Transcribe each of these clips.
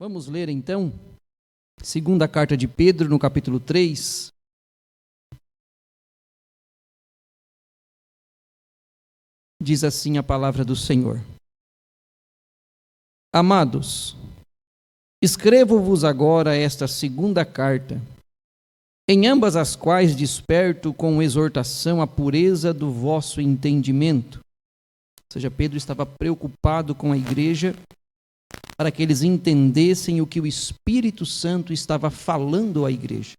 Vamos ler então, segunda carta de Pedro, no capítulo 3. Diz assim a palavra do Senhor. Amados, escrevo-vos agora esta segunda carta, em ambas as quais desperto com exortação a pureza do vosso entendimento. Ou seja, Pedro estava preocupado com a igreja, para que eles entendessem o que o Espírito Santo estava falando à igreja.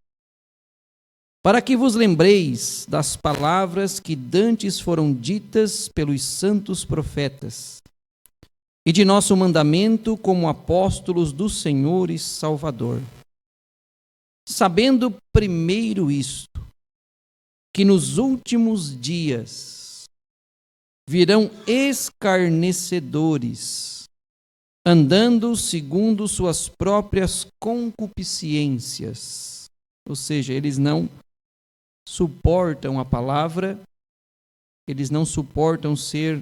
Para que vos lembreis das palavras que dantes foram ditas pelos santos profetas, e de nosso mandamento como apóstolos do Senhor e Salvador. Sabendo primeiro isto, que nos últimos dias virão escarnecedores, andando segundo suas próprias concupiscências. Ou seja, eles não suportam a palavra, eles não suportam ser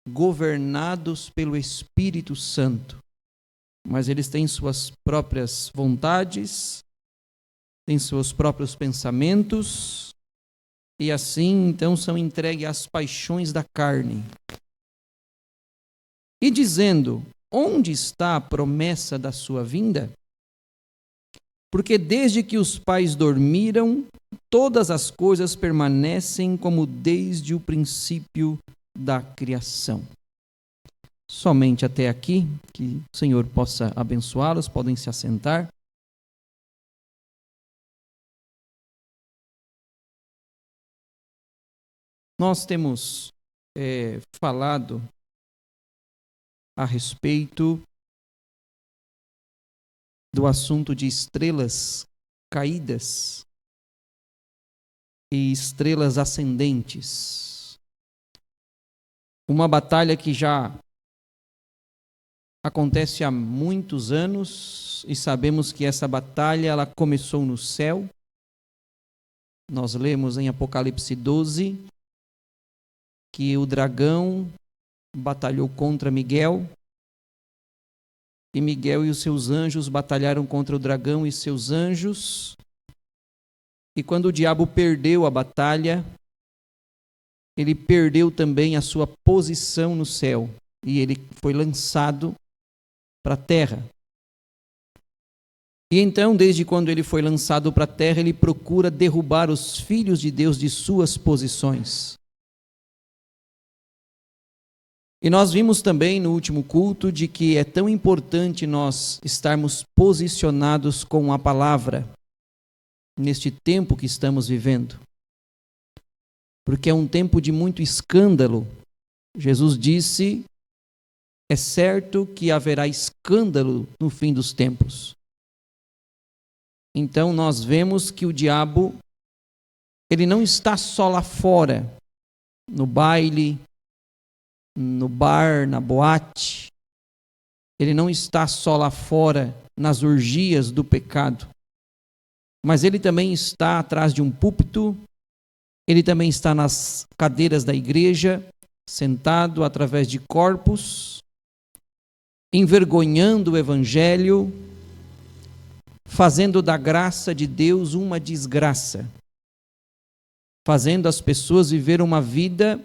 governados pelo Espírito Santo, mas eles têm suas próprias vontades, têm seus próprios pensamentos, e assim então são entregues às paixões da carne. E dizendo: onde está a promessa da sua vinda? Porque desde que os pais dormiram, todas as coisas permanecem como desde o princípio da criação. Somente até aqui, que o Senhor possa abençoá-los, podem se assentar. Nós temos falado a respeito do assunto de estrelas caídas e estrelas ascendentes. Uma batalha que já acontece há muitos anos e sabemos que essa batalha ela começou no céu. Nós lemos em Apocalipse 12 que o dragão batalhou contra Miguel, e Miguel e os seus anjos batalharam contra o dragão e seus anjos, e quando o diabo perdeu a batalha, ele perdeu também a sua posição no céu, e ele foi lançado para a terra. E então, desde quando ele foi lançado para a terra, ele procura derrubar os filhos de Deus de suas posições. E nós vimos também no último culto de que é tão importante nós estarmos posicionados com a palavra neste tempo que estamos vivendo. Porque é um tempo de muito escândalo. Jesus disse: é certo que haverá escândalo no fim dos tempos. Então nós vemos que o diabo, ele não está só lá fora, no baile, no bar, na boate. Ele não está só lá fora nas orgias do pecado, mas ele também está atrás de um púlpito, ele também está nas cadeiras da igreja, sentado através de corpos, envergonhando o evangelho, fazendo da graça de Deus uma desgraça, fazendo as pessoas viver uma vida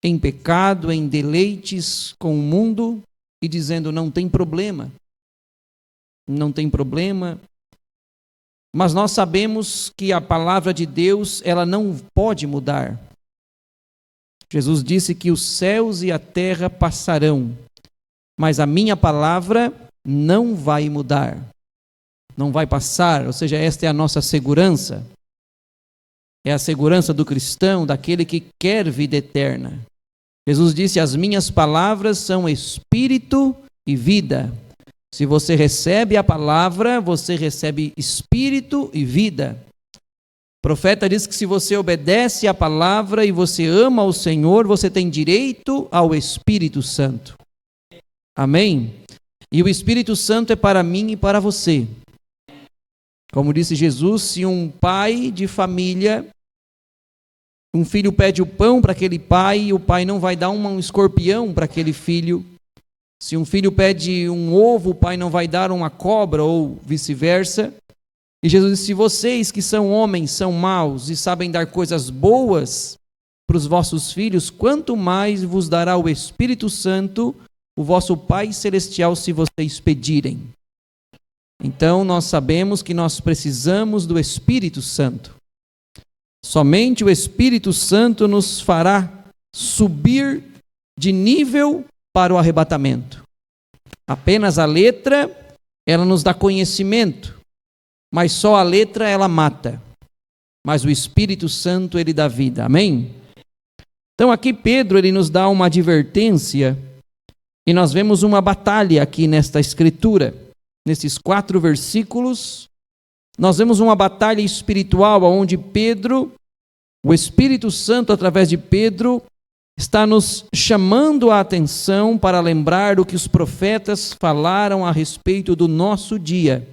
em pecado, em deleites com o mundo, e dizendo: não tem problema, não tem problema. Mas nós sabemos que a palavra de Deus, ela não pode mudar. Jesus disse que os céus e a terra passarão, mas a minha palavra não vai mudar, não vai passar. Ou seja, esta é a nossa segurança, é a segurança do cristão, daquele que quer vida eterna. Jesus disse: as minhas palavras são espírito e vida. Se você recebe a palavra, você recebe espírito e vida. O profeta diz que se você obedece à palavra e você ama o Senhor, você tem direito ao Espírito Santo. Amém? E o Espírito Santo é para mim e para você. Como disse Jesus, se um pai de família, um filho pede o pão para aquele pai, e o pai não vai dar um escorpião para aquele filho, Se um filho pede um ovo, o pai não vai dar uma cobra, ou vice-versa. E Jesus disse: se vocês que são homens são maus e sabem dar coisas boas para os vossos filhos, quanto mais vos dará o Espírito Santo, o vosso Pai Celestial, se vocês pedirem. Então nós sabemos que nós precisamos do Espírito Santo. Somente o Espírito Santo nos fará subir de nível para o arrebatamento. Apenas a letra, ela nos dá conhecimento, mas só a letra ela mata. Mas o Espírito Santo, ele dá vida. Amém? Então aqui Pedro, ele nos dá uma advertência, e nós vemos uma batalha aqui nesta escritura. Nesses 4 versículos, nós vemos uma batalha espiritual, onde Pedro, o Espírito Santo, através de Pedro, está nos chamando a atenção para lembrar do que os profetas falaram a respeito do nosso dia.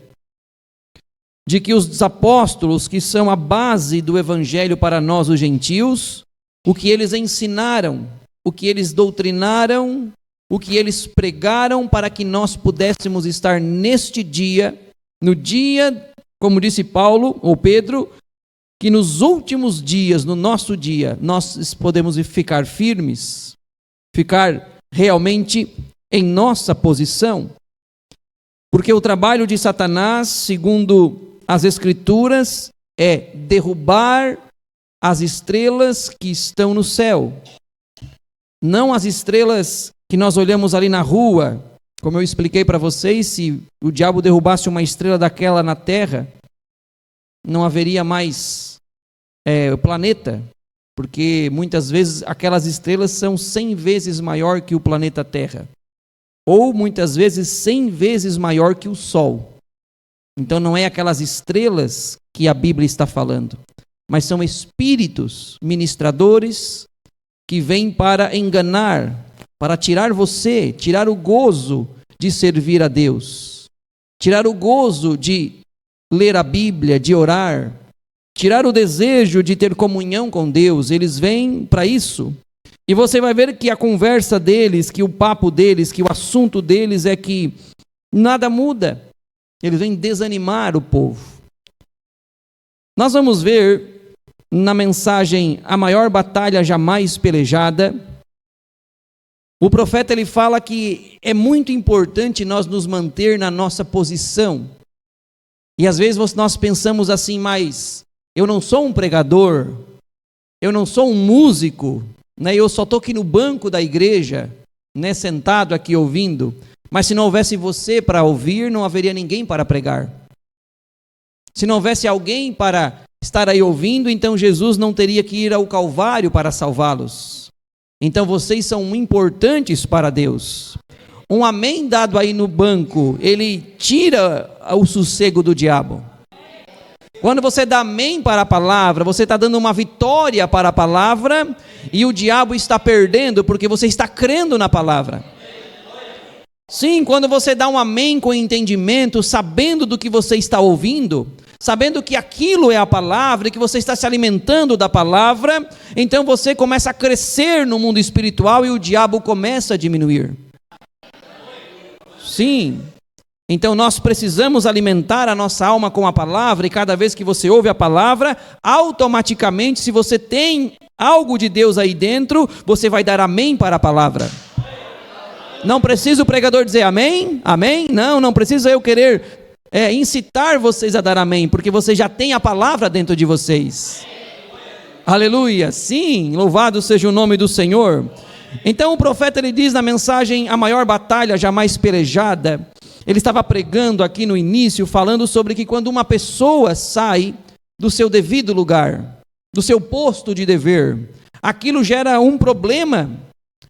De que os apóstolos, que são a base do evangelho para nós, os gentios, o que eles ensinaram, o que eles doutrinaram, o que eles pregaram para que nós pudéssemos estar neste dia, no dia, como disse Paulo ou Pedro, que nos últimos dias, no nosso dia, nós podemos ficar firmes, ficar realmente em nossa posição. Porque o trabalho de Satanás, segundo as Escrituras, é derrubar as estrelas que estão no céu. Não as estrelas que nós olhamos ali na rua. Como eu expliquei para vocês, se o diabo derrubasse uma estrela daquela na terra, não haveria mais o planeta, porque muitas vezes aquelas estrelas são 100 vezes maior que o planeta Terra, ou muitas vezes 100 vezes maior que o Sol. Então não é aquelas estrelas que a Bíblia está falando, mas são espíritos ministradores que vêm para enganar, para tirar você, tirar o gozo de servir a Deus, tirar o gozo de ler a Bíblia, de orar, tirar o desejo de ter comunhão com Deus. Eles vêm para isso. E você vai ver que a conversa deles, que o papo deles, que o assunto deles é que nada muda. Eles vêm desanimar o povo. Nós vamos ver na mensagem A Maior Batalha Jamais Pelejada, o profeta ele fala que é muito importante nós nos manter na nossa posição. E às vezes nós pensamos assim, mas eu não sou um pregador, eu não sou um músico, né? Eu só estou aqui no banco da igreja, né? Sentado aqui ouvindo. Mas se não houvesse você para ouvir, não haveria ninguém para pregar. Se não houvesse alguém para estar aí ouvindo, então Jesus não teria que ir ao Calvário para salvá-los. Então vocês são importantes para Deus. Um amém dado aí no banco, ele tira o sossego do diabo. Quando você dá amém para a palavra, você está dando uma vitória para a palavra, e o diabo está perdendo porque você está crendo na palavra. Sim, quando você dá um amém com entendimento, sabendo do que você está ouvindo, sabendo que aquilo é a palavra e que você está se alimentando da palavra, então você começa a crescer no mundo espiritual e o diabo começa a diminuir. Sim. Então nós precisamos alimentar a nossa alma com a palavra, e cada vez que você ouve a palavra, automaticamente, se você tem algo de Deus aí dentro, você vai dar amém para a palavra. Não precisa o pregador dizer amém? Amém? Não precisa eu querer incitar vocês a dar amém, porque vocês já têm a palavra dentro de vocês. Aleluia, sim, louvado seja o nome do Senhor. Então o profeta ele diz na mensagem A Maior Batalha Jamais Pelejada, ele estava pregando aqui no início, falando sobre que quando uma pessoa sai do seu devido lugar, do seu posto de dever, aquilo gera um problema,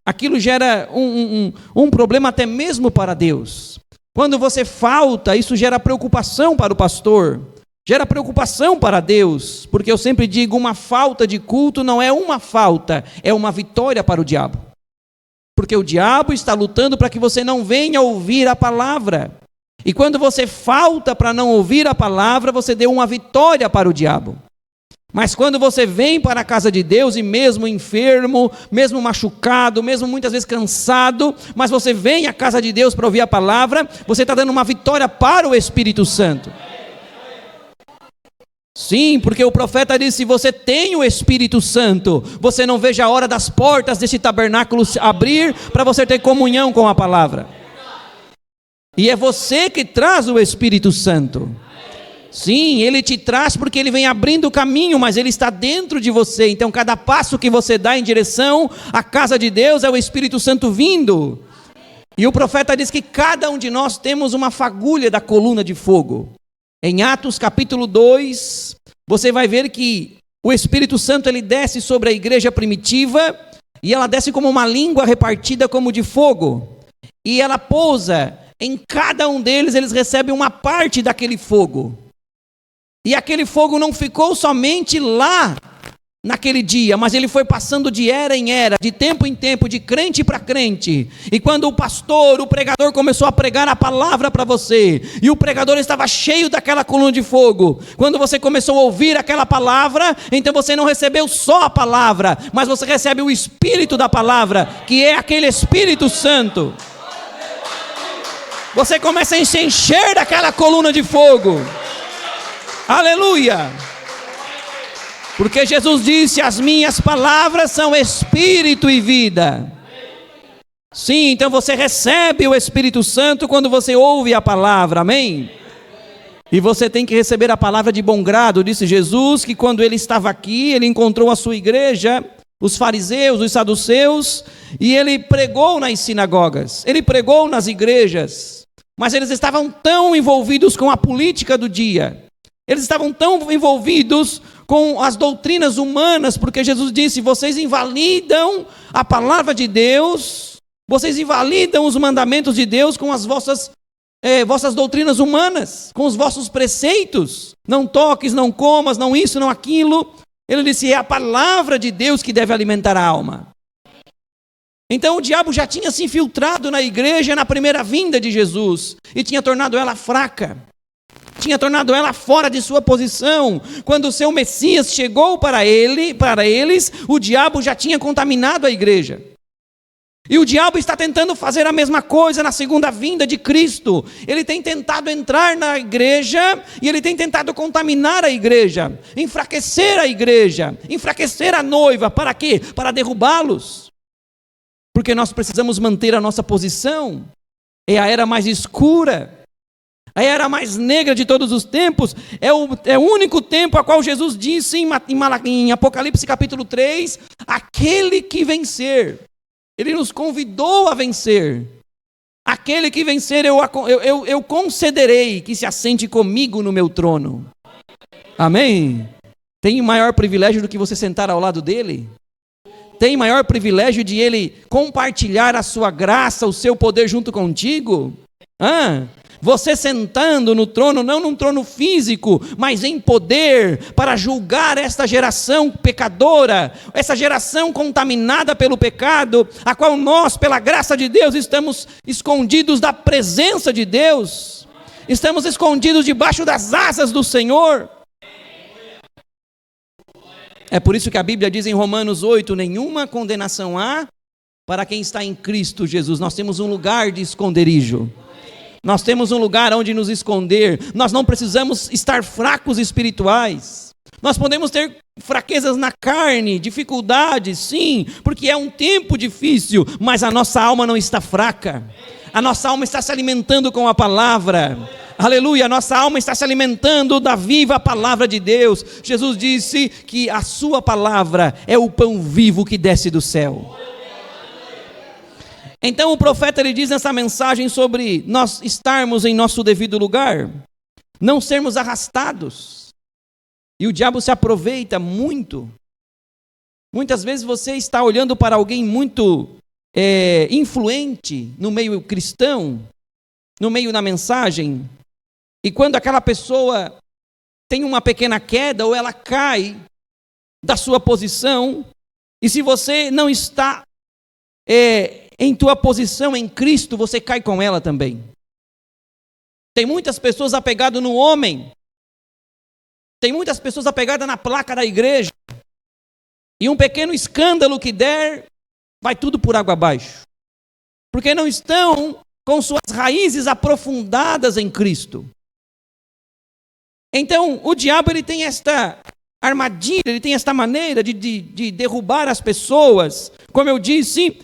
aquilo gera um problema até mesmo para Deus. Quando você falta, isso gera preocupação para o pastor, gera preocupação para Deus, porque eu sempre digo, uma falta de culto não é uma falta, é uma vitória para o diabo. Porque o diabo está lutando para que você não venha ouvir a palavra. E quando você falta para não ouvir a palavra, você deu uma vitória para o diabo. Mas quando você vem para a casa de Deus, e mesmo enfermo, mesmo machucado, mesmo muitas vezes cansado, mas você vem à casa de Deus para ouvir a palavra, você está dando uma vitória para o Espírito Santo. Sim, porque o profeta disse: se você tem o Espírito Santo, você não veja a hora das portas desse tabernáculo se abrir para você ter comunhão com a palavra. E é você que traz o Espírito Santo. Sim, ele te traz porque ele vem abrindo o caminho, mas ele está dentro de você. Então cada passo que você dá em direção à casa de Deus é o Espírito Santo vindo. E o profeta diz que cada um de nós temos uma fagulha da coluna de fogo. Em Atos capítulo 2, você vai ver que o Espírito Santo ele desce sobre a igreja primitiva, e ela desce como uma língua repartida como de fogo, e ela pousa em cada um deles, eles recebem uma parte daquele fogo. E aquele fogo não ficou somente lá naquele dia, mas ele foi passando de era em era, de tempo em tempo, de crente para crente. E quando o pastor, o pregador começou a pregar a palavra para você, e o pregador estava cheio daquela coluna de fogo, quando você começou a ouvir aquela palavra, então você não recebeu só a palavra, mas você recebe o Espírito da palavra, que é aquele Espírito Santo. Você começa a se encher daquela coluna de fogo. Aleluia! Porque Jesus disse: as minhas palavras são espírito e vida. Sim, então você recebe o Espírito Santo quando você ouve a palavra, amém? E você tem que receber a palavra de bom grado. Disse Jesus que quando ele estava aqui, ele encontrou a sua igreja, os fariseus, os saduceus, e ele pregou nas sinagogas, ele pregou nas igrejas, mas eles estavam tão envolvidos com a política do dia, eles estavam tão envolvidos com as doutrinas humanas, porque Jesus disse: vocês invalidam a palavra de Deus, vocês invalidam os mandamentos de Deus com as vossas doutrinas humanas, com os vossos preceitos. Não toques, não comas, não isso, não aquilo. Ele disse: é a palavra de Deus que deve alimentar a alma. Então o diabo já tinha se infiltrado na igreja na primeira vinda de Jesus, e tinha tornado ela fraca, tinha tornado ela fora de sua posição. Quando o seu Messias chegou para eles, o diabo já tinha contaminado a igreja. E o diabo está tentando fazer a mesma coisa na segunda vinda de Cristo. Ele tem tentado entrar na igreja, e ele tem tentado contaminar a igreja, enfraquecer a igreja, enfraquecer a noiva. Para quê? Para derrubá-los. Porque nós precisamos manter a nossa posição. É a era mais escura, a era mais negra de todos os tempos. É o único tempo a qual Jesus disse em Apocalipse capítulo 3, aquele que vencer. Ele nos convidou a vencer. Aquele que vencer eu concederei que se assente comigo no meu trono. Amém? Tem maior privilégio do que você sentar ao lado dele? Tem maior privilégio de ele compartilhar a sua graça, o seu poder junto contigo? Você sentando no trono, não num trono físico, mas em poder, para julgar esta geração pecadora, essa geração contaminada pelo pecado, a qual nós, pela graça de Deus, estamos escondidos da presença de Deus, estamos escondidos debaixo das asas do Senhor. É por isso que a Bíblia diz em Romanos 8, nenhuma condenação há para quem está em Cristo Jesus. Nós temos um lugar de esconderijo. Nós temos um lugar onde nos esconder. Nós não precisamos estar fracos espirituais. Nós podemos ter fraquezas na carne, dificuldades, sim, porque é um tempo difícil, mas a nossa alma não está fraca. A nossa alma está se alimentando com a palavra. Aleluia, a nossa alma está se alimentando da viva palavra de Deus. Jesus disse que a sua palavra é o pão vivo que desce do céu. Então o profeta ele diz nessa mensagem sobre nós estarmos em nosso devido lugar, não sermos arrastados. E o diabo se aproveita muito. Muitas vezes você está olhando para alguém muito influente no meio cristão, no meio da mensagem, e quando aquela pessoa tem uma pequena queda ou ela cai da sua posição, e se você não está em tua posição em Cristo, você cai com ela também. Tem muitas pessoas apegadas no homem, Tem muitas pessoas apegadas na placa da igreja, e um pequeno escândalo que der, vai tudo por água abaixo, porque não estão com suas raízes aprofundadas em Cristo. Então, o diabo ele tem esta armadilha, ele tem esta maneira de derrubar as pessoas. Como eu disse,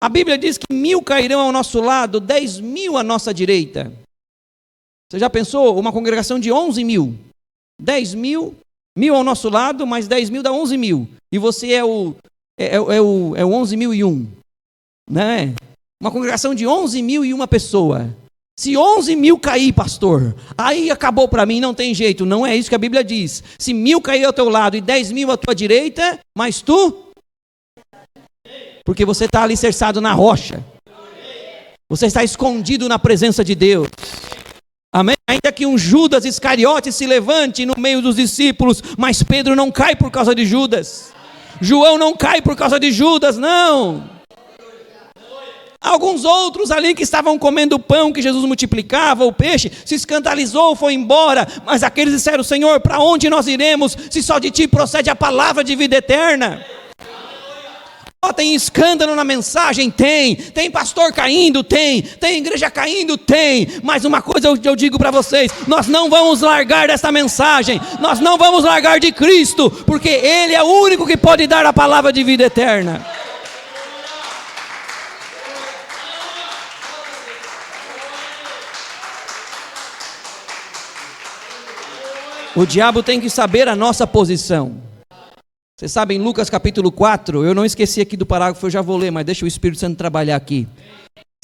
a Bíblia diz que 1000 cairão ao nosso lado, 10.000 à nossa direita. Você já pensou? Uma congregação de 11.000. 10.000, 1.000 ao nosso lado, mais 10.000 dá 11.000. E você é o 11.001, né? Uma congregação de 11.001 pessoa. Se 11.000 cair, pastor, aí acabou para mim, não tem jeito. Não é isso que a Bíblia diz. Se 1.000 cair ao teu lado e 10.000 à tua direita, mas tu, porque você está alicerçado na rocha, você está escondido na presença de Deus. Amém? Ainda que um Judas Iscariote se levante no meio dos discípulos, mas Pedro não cai por causa de Judas. João não cai por causa de Judas, não. Alguns outros ali que estavam comendo o pão que Jesus multiplicava, o peixe, se escandalizou, foi embora. Mas aqueles disseram: Senhor, para onde nós iremos, se só de ti procede a palavra de vida eterna? Tem escândalo na mensagem? Tem pastor caindo? Tem igreja caindo? Tem. Mas uma coisa eu digo para vocês: nós não vamos largar dessa mensagem, nós não vamos largar de Cristo, porque Ele é o único que pode dar a palavra de vida eterna. O diabo tem que saber a nossa posição. Você sabe, em Lucas capítulo 4, eu não esqueci aqui do parágrafo, eu já vou ler, mas deixa o Espírito Santo trabalhar aqui.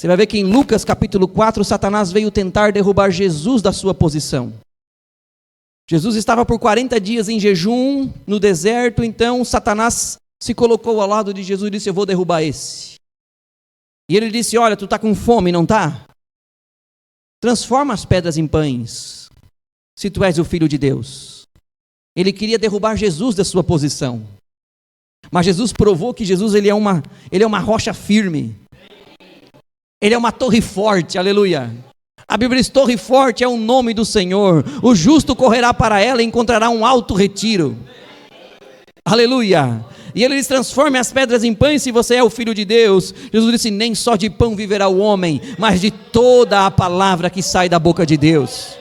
Você vai ver que em Lucas capítulo 4, Satanás veio tentar derrubar Jesus da sua posição. Jesus estava por 40 dias em jejum no deserto, então Satanás se colocou ao lado de Jesus e disse: eu vou derrubar esse. E ele disse: olha, tu está com fome, não está? Transforma as pedras em pães, se tu és o Filho de Deus. Ele queria derrubar Jesus da sua posição. Mas Jesus provou que Jesus ele é uma rocha firme. Ele é uma torre forte, aleluia. A Bíblia diz: torre forte é o nome do Senhor. O justo correrá para ela e encontrará um alto retiro. Aleluia. E ele diz: transforme as pedras em pães se você é o Filho de Deus. Jesus disse: nem só de pão viverá o homem, mas de toda a palavra que sai da boca de Deus.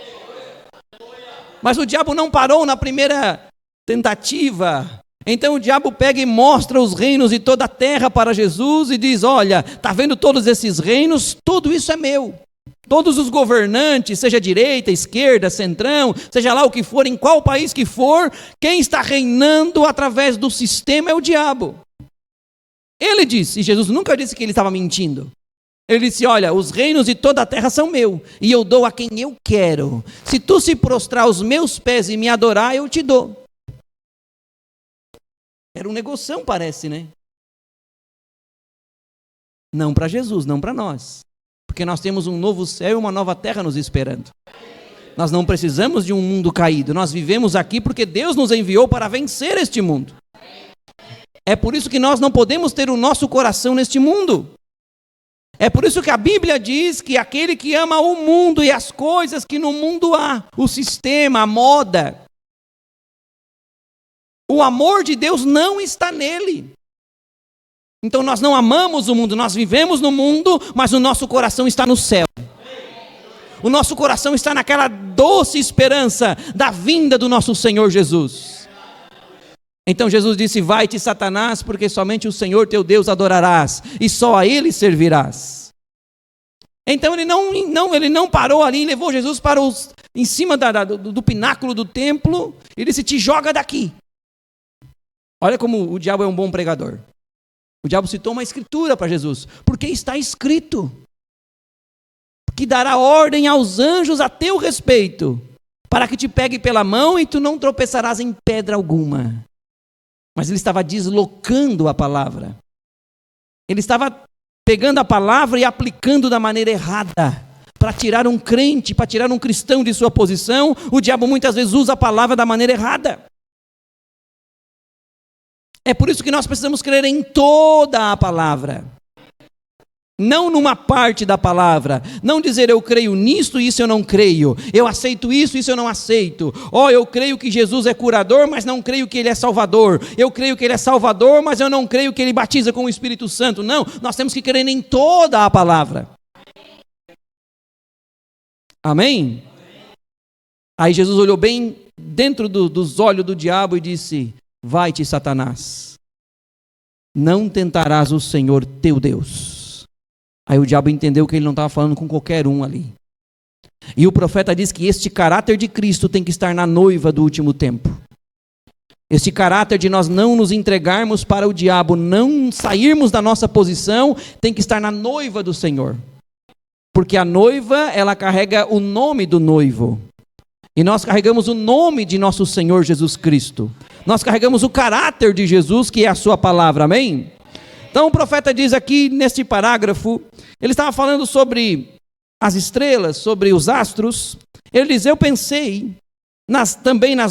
Mas o diabo não parou na primeira tentativa. Então o diabo pega e mostra os reinos de toda a terra para Jesus e diz: olha, está vendo todos esses reinos? Tudo isso é meu. Todos os governantes, seja direita, esquerda, centrão, seja lá o que for, em qual país que for, quem está reinando através do sistema é o diabo. Ele disse, e Jesus nunca disse que ele estava mentindo. Ele disse: olha, os reinos de toda a terra são meus, e eu dou a quem eu quero. Se tu se prostrar aos meus pés e me adorar, eu te dou. Era um negoção, parece, né? Não para Jesus, não para nós. Porque nós temos um novo céu e uma nova terra nos esperando. Nós não precisamos de um mundo caído. Nós vivemos aqui porque Deus nos enviou para vencer este mundo. É por isso que nós não podemos ter o nosso coração neste mundo. É por isso que a Bíblia diz que aquele que ama o mundo e as coisas que no mundo há, o sistema, a moda, o amor de Deus não está nele. Então nós não amamos o mundo, nós vivemos no mundo, mas o nosso coração está no céu. O nosso coração está naquela doce esperança da vinda do nosso Senhor Jesus. Então Jesus disse: vai-te, Satanás, porque somente o Senhor teu Deus adorarás, e só a Ele servirás. Então ele não parou ali e levou Jesus para em cima do pináculo do templo, e disse: te joga daqui. Olha como o diabo é um bom pregador. O diabo citou uma escritura para Jesus, porque está escrito que dará ordem aos anjos a teu respeito, para que te pegue pela mão e tu não tropeçarás em pedra alguma. Mas ele estava deslocando a palavra. Ele estava pegando a palavra e aplicando da maneira errada, para tirar um crente, para tirar um cristão de sua posição. O diabo muitas vezes usa a palavra da maneira errada. É por isso que nós precisamos crer em toda a palavra. Não numa parte da palavra, não dizer eu creio nisto e isso eu não creio, eu aceito isso e isso eu não aceito. Eu creio que Jesus é curador, mas não creio que Ele é salvador. Eu creio que Ele é salvador, mas eu não creio que Ele batiza com o Espírito Santo. Não, nós temos que crer em toda a palavra. Amém? Aí Jesus olhou bem dentro dos olhos do diabo e disse: vai-te, Satanás, não tentarás o Senhor teu Deus. Aí o diabo entendeu que ele não estava falando com qualquer um ali. E o profeta diz que este caráter de Cristo tem que estar na noiva do último tempo. Este caráter de nós não nos entregarmos para o diabo, não sairmos da nossa posição, tem que estar na noiva do Senhor. Porque a noiva, ela carrega o nome do noivo. E nós carregamos o nome de nosso Senhor Jesus Cristo. Nós carregamos o caráter de Jesus, que é a sua palavra, amém? Então o profeta diz aqui, neste parágrafo, ele estava falando sobre as estrelas, sobre os astros. Ele diz, eu pensei também na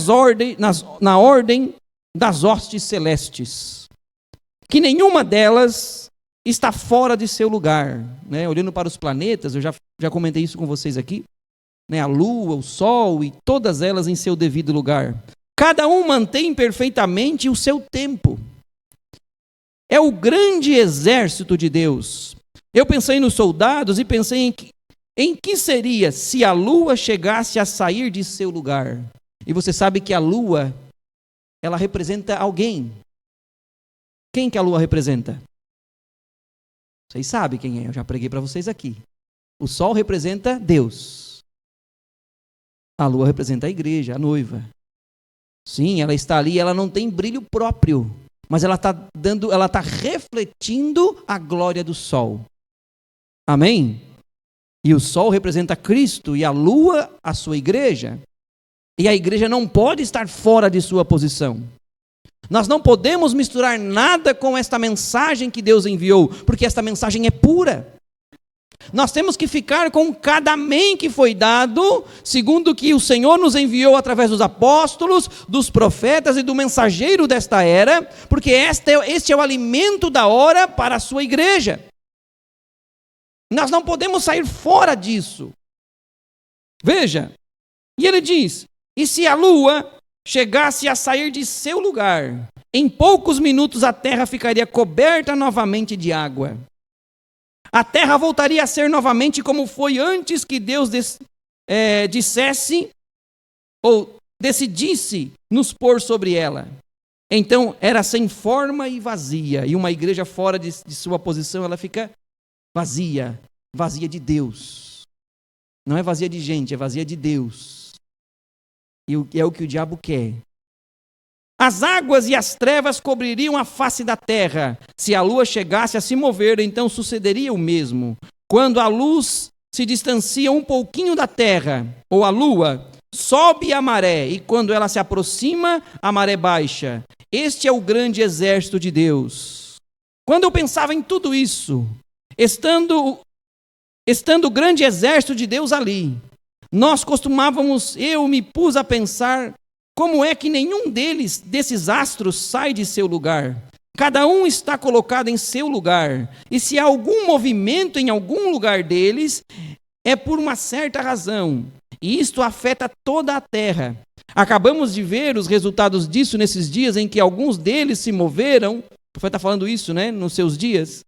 ordem das hostes celestes, que nenhuma delas está fora de seu lugar. Né? Olhando para os planetas, eu já comentei isso com vocês aqui, né? A lua, o sol e todas elas em seu devido lugar. Cada um mantém perfeitamente o seu tempo. É o grande exército de Deus. Eu pensei nos soldados e pensei em que seria se a lua chegasse a sair de seu lugar. E você sabe que a lua, ela representa alguém. Quem que a lua representa? Vocês sabem quem é, eu já preguei para vocês aqui. O sol representa Deus. A lua representa a igreja, a noiva. Sim, ela está ali, ela não tem brilho próprio. Mas ela está refletindo a glória do sol. Amém? E o sol representa Cristo e a lua a sua igreja. E a igreja não pode estar fora de sua posição. Nós não podemos misturar nada com esta mensagem que Deus enviou, porque esta mensagem é pura. Nós temos que ficar com cada amém que foi dado, segundo que o Senhor nos enviou através dos apóstolos, dos profetas e do mensageiro desta era, porque este é o alimento da hora para a sua igreja. Nós não podemos sair fora disso. Veja, e ele diz, e se a lua chegasse a sair de seu lugar, em poucos minutos a terra ficaria coberta novamente de água. A terra voltaria a ser novamente como foi antes que Deus dissesse ou decidisse nos pôr sobre ela. Então era sem forma e vazia. E uma igreja fora de sua posição, ela fica vazia. Vazia de Deus. Não é vazia de gente, é vazia de Deus. E é o que o diabo quer. As águas e as trevas cobririam a face da terra. Se a lua chegasse a se mover, então sucederia o mesmo. Quando a luz se distancia um pouquinho da terra, ou a lua, sobe a maré, e quando ela se aproxima, a maré baixa. Este é o grande exército de Deus. Quando eu pensava em tudo isso, estando o grande exército de Deus ali, eu me pus a pensar, como é que nenhum desses astros sai de seu lugar? Cada um está colocado em seu lugar. E se há algum movimento em algum lugar deles, é por uma certa razão. E isto afeta toda a terra. Acabamos de ver os resultados disso nesses dias em que alguns deles se moveram. O profeta está falando isso, né? Nos seus dias.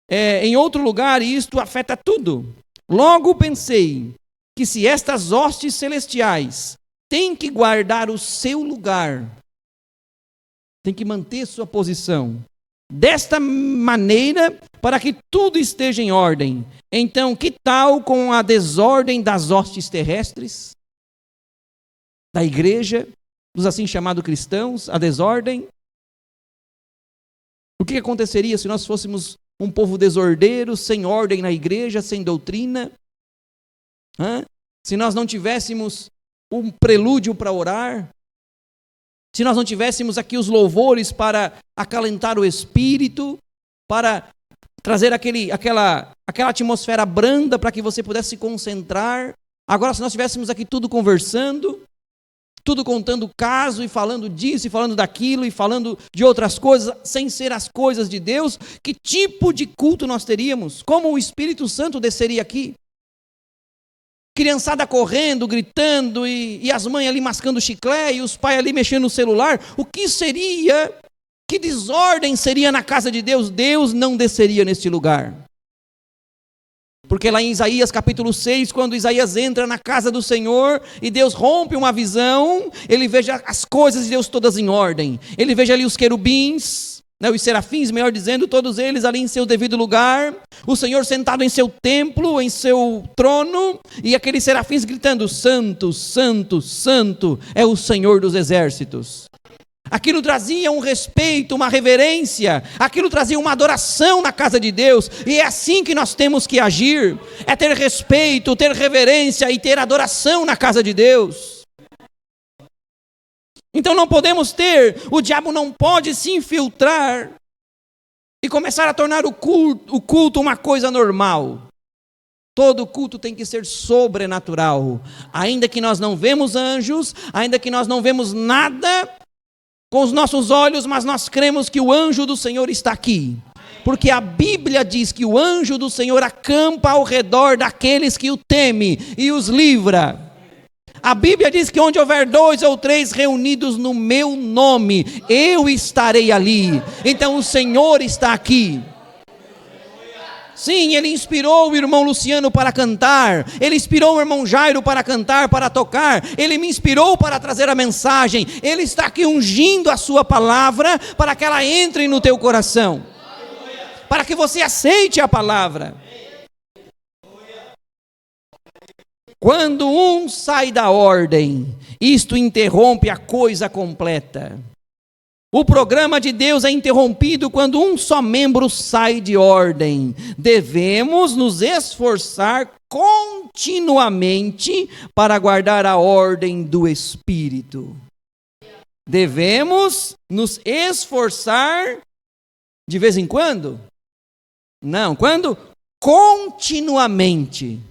Em outro lugar, e isto afeta tudo. Logo pensei que se estas hostes celestiais tem que guardar o seu lugar, tem que manter sua posição, desta maneira, para que tudo esteja em ordem. Então, que tal com a desordem das hostes terrestres? Da igreja, dos assim chamados cristãos, a desordem? O que aconteceria se nós fôssemos um povo desordeiro, sem ordem na igreja, sem doutrina? Se nós não tivéssemos um prelúdio para orar, se nós não tivéssemos aqui os louvores para acalentar o espírito, para trazer aquela atmosfera branda para que você pudesse se concentrar. Agora, se nós estivéssemos aqui tudo conversando, tudo contando caso e falando disso e falando daquilo e falando de outras coisas, sem ser as coisas de Deus, que tipo de culto nós teríamos? Como o Espírito Santo desceria aqui? Criançada correndo, gritando, e as mães ali mascando chiclete, e os pais ali mexendo no celular. O que seria, que desordem seria na casa de Deus? Deus não desceria neste lugar. Porque lá em Isaías capítulo 6, quando Isaías entra na casa do Senhor, e Deus rompe uma visão, ele veja as coisas de Deus todas em ordem. Ele veja ali os querubins, os serafins, melhor dizendo, todos eles ali em seu devido lugar, o Senhor sentado em seu templo, em seu trono, e aqueles serafins gritando: Santo, Santo, Santo é o Senhor dos exércitos. Aquilo trazia um respeito, uma reverência, aquilo trazia uma adoração na casa de Deus, e é assim que nós temos que agir, é ter respeito, ter reverência e ter adoração na casa de Deus. Então não podemos o diabo não pode se infiltrar e começar a tornar o culto uma coisa normal. Todo culto tem que ser sobrenatural. Ainda que nós não vemos anjos, ainda que nós não vemos nada com os nossos olhos, mas nós cremos que o anjo do Senhor está aqui. Porque a Bíblia diz que o anjo do Senhor acampa ao redor daqueles que o temem e os livra. A Bíblia diz que onde houver 2 ou 3 reunidos no meu nome, eu estarei ali. Então o Senhor está aqui. Sim, Ele inspirou o irmão Luciano para cantar, Ele inspirou o irmão Jairo para cantar, para tocar, Ele me inspirou para trazer a mensagem, Ele está aqui ungindo a sua palavra, para que ela entre no teu coração, para que você aceite a palavra. Quando um sai da ordem, isto interrompe a coisa completa. O programa de Deus é interrompido quando um só membro sai de ordem. Devemos nos esforçar continuamente para guardar a ordem do Espírito. Devemos nos esforçar de vez em quando? Não, quando? Continuamente.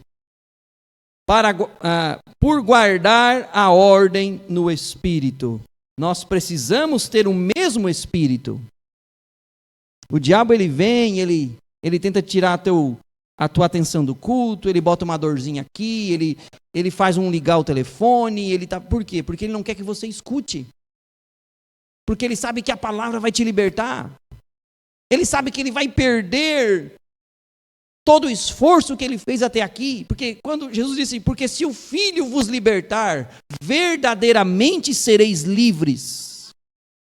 Por guardar a ordem no Espírito. Nós precisamos ter o mesmo Espírito. O diabo ele vem, ele tenta tirar a tua atenção do culto, ele bota uma dorzinha aqui, ele faz ligar o telefone, por quê? Porque ele não quer que você escute. Porque ele sabe que a palavra vai te libertar. Ele sabe que ele vai perder todo o esforço que ele fez até aqui, porque quando Jesus disse, porque se o Filho vos libertar, verdadeiramente sereis livres.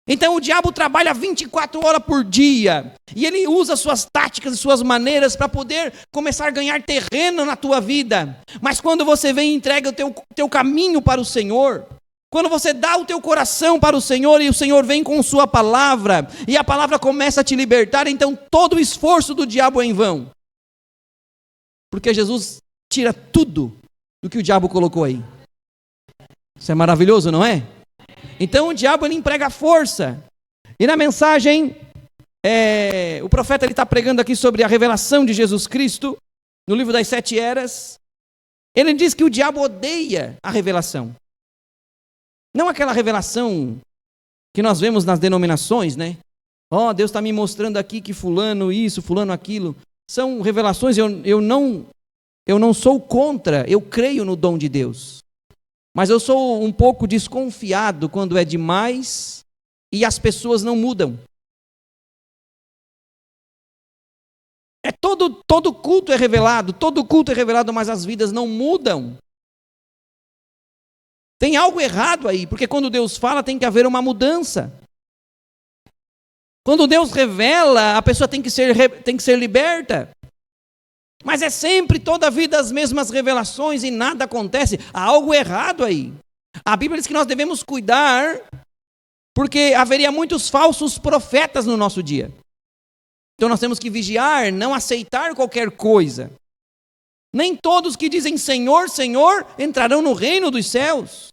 Então o diabo trabalha 24 horas por dia, e ele usa suas táticas e suas maneiras para poder começar a ganhar terreno na tua vida. Mas quando você vem e entrega o teu caminho para o Senhor, quando você dá o teu coração para o Senhor, e o Senhor vem com sua palavra, e a palavra começa a te libertar, então todo o esforço do diabo é em vão. Porque Jesus tira tudo do que o diabo colocou aí. Isso é maravilhoso, não é? Então o diabo ele emprega força. E na mensagem, o profeta está pregando aqui sobre a revelação de Jesus Cristo, no livro das 7 eras. Ele diz que o diabo odeia a revelação. Não aquela revelação que nós vemos nas denominações, né? Deus está me mostrando aqui que fulano isso, fulano aquilo. São revelações, eu não sou contra, eu creio no dom de Deus. Mas eu sou um pouco desconfiado quando é demais e as pessoas não mudam. Todo culto é revelado, mas as vidas não mudam. Tem algo errado aí, porque quando Deus fala tem que haver uma mudança. Quando Deus revela, a pessoa tem que ser liberta. Mas é sempre, toda a vida, as mesmas revelações e nada acontece. Há algo errado aí. A Bíblia diz que nós devemos cuidar, porque haveria muitos falsos profetas no nosso dia. Então nós temos que vigiar, não aceitar qualquer coisa. Nem todos que dizem Senhor, Senhor, entrarão no reino dos céus.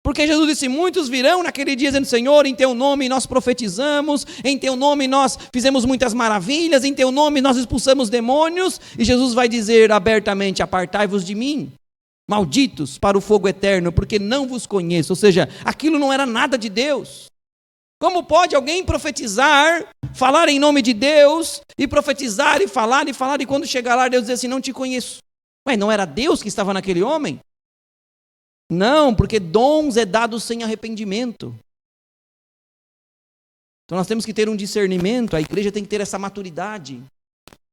Porque Jesus disse, muitos virão naquele dia dizendo, Senhor, em teu nome nós profetizamos, em teu nome nós fizemos muitas maravilhas, em teu nome nós expulsamos demônios, e Jesus vai dizer abertamente, apartai-vos de mim, malditos para o fogo eterno, porque não vos conheço. Ou seja, aquilo não era nada de Deus. Como pode alguém profetizar, falar em nome de Deus, e profetizar, e falar, e quando chegar lá, Deus diz assim, não te conheço. Mas não era Deus que estava naquele homem? Não, porque dons é dado sem arrependimento. Então nós temos que ter um discernimento, a igreja tem que ter essa maturidade,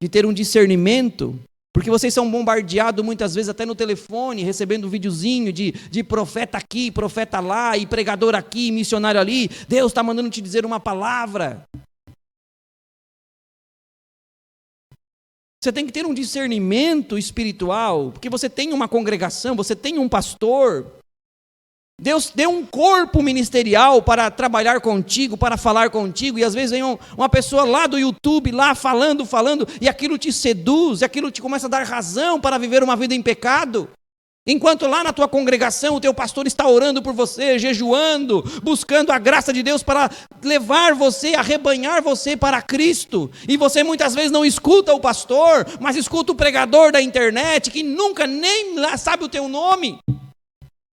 de ter um discernimento, porque vocês são bombardeados muitas vezes até no telefone, recebendo um videozinho de profeta aqui, profeta lá, e pregador aqui, missionário ali. Deus está mandando te dizer uma palavra. Você tem que ter um discernimento espiritual, porque você tem uma congregação, você tem um pastor. Deus deu um corpo ministerial para trabalhar contigo, para falar contigo, e às vezes vem uma pessoa lá do YouTube, lá falando, e aquilo te seduz, e aquilo te começa a dar razão para viver uma vida em pecado. Enquanto lá na tua congregação o teu pastor está orando por você, jejuando, buscando a graça de Deus para levar você, arrebanhar você para Cristo. E você muitas vezes não escuta o pastor, mas escuta o pregador da internet, que nunca nem sabe o teu nome.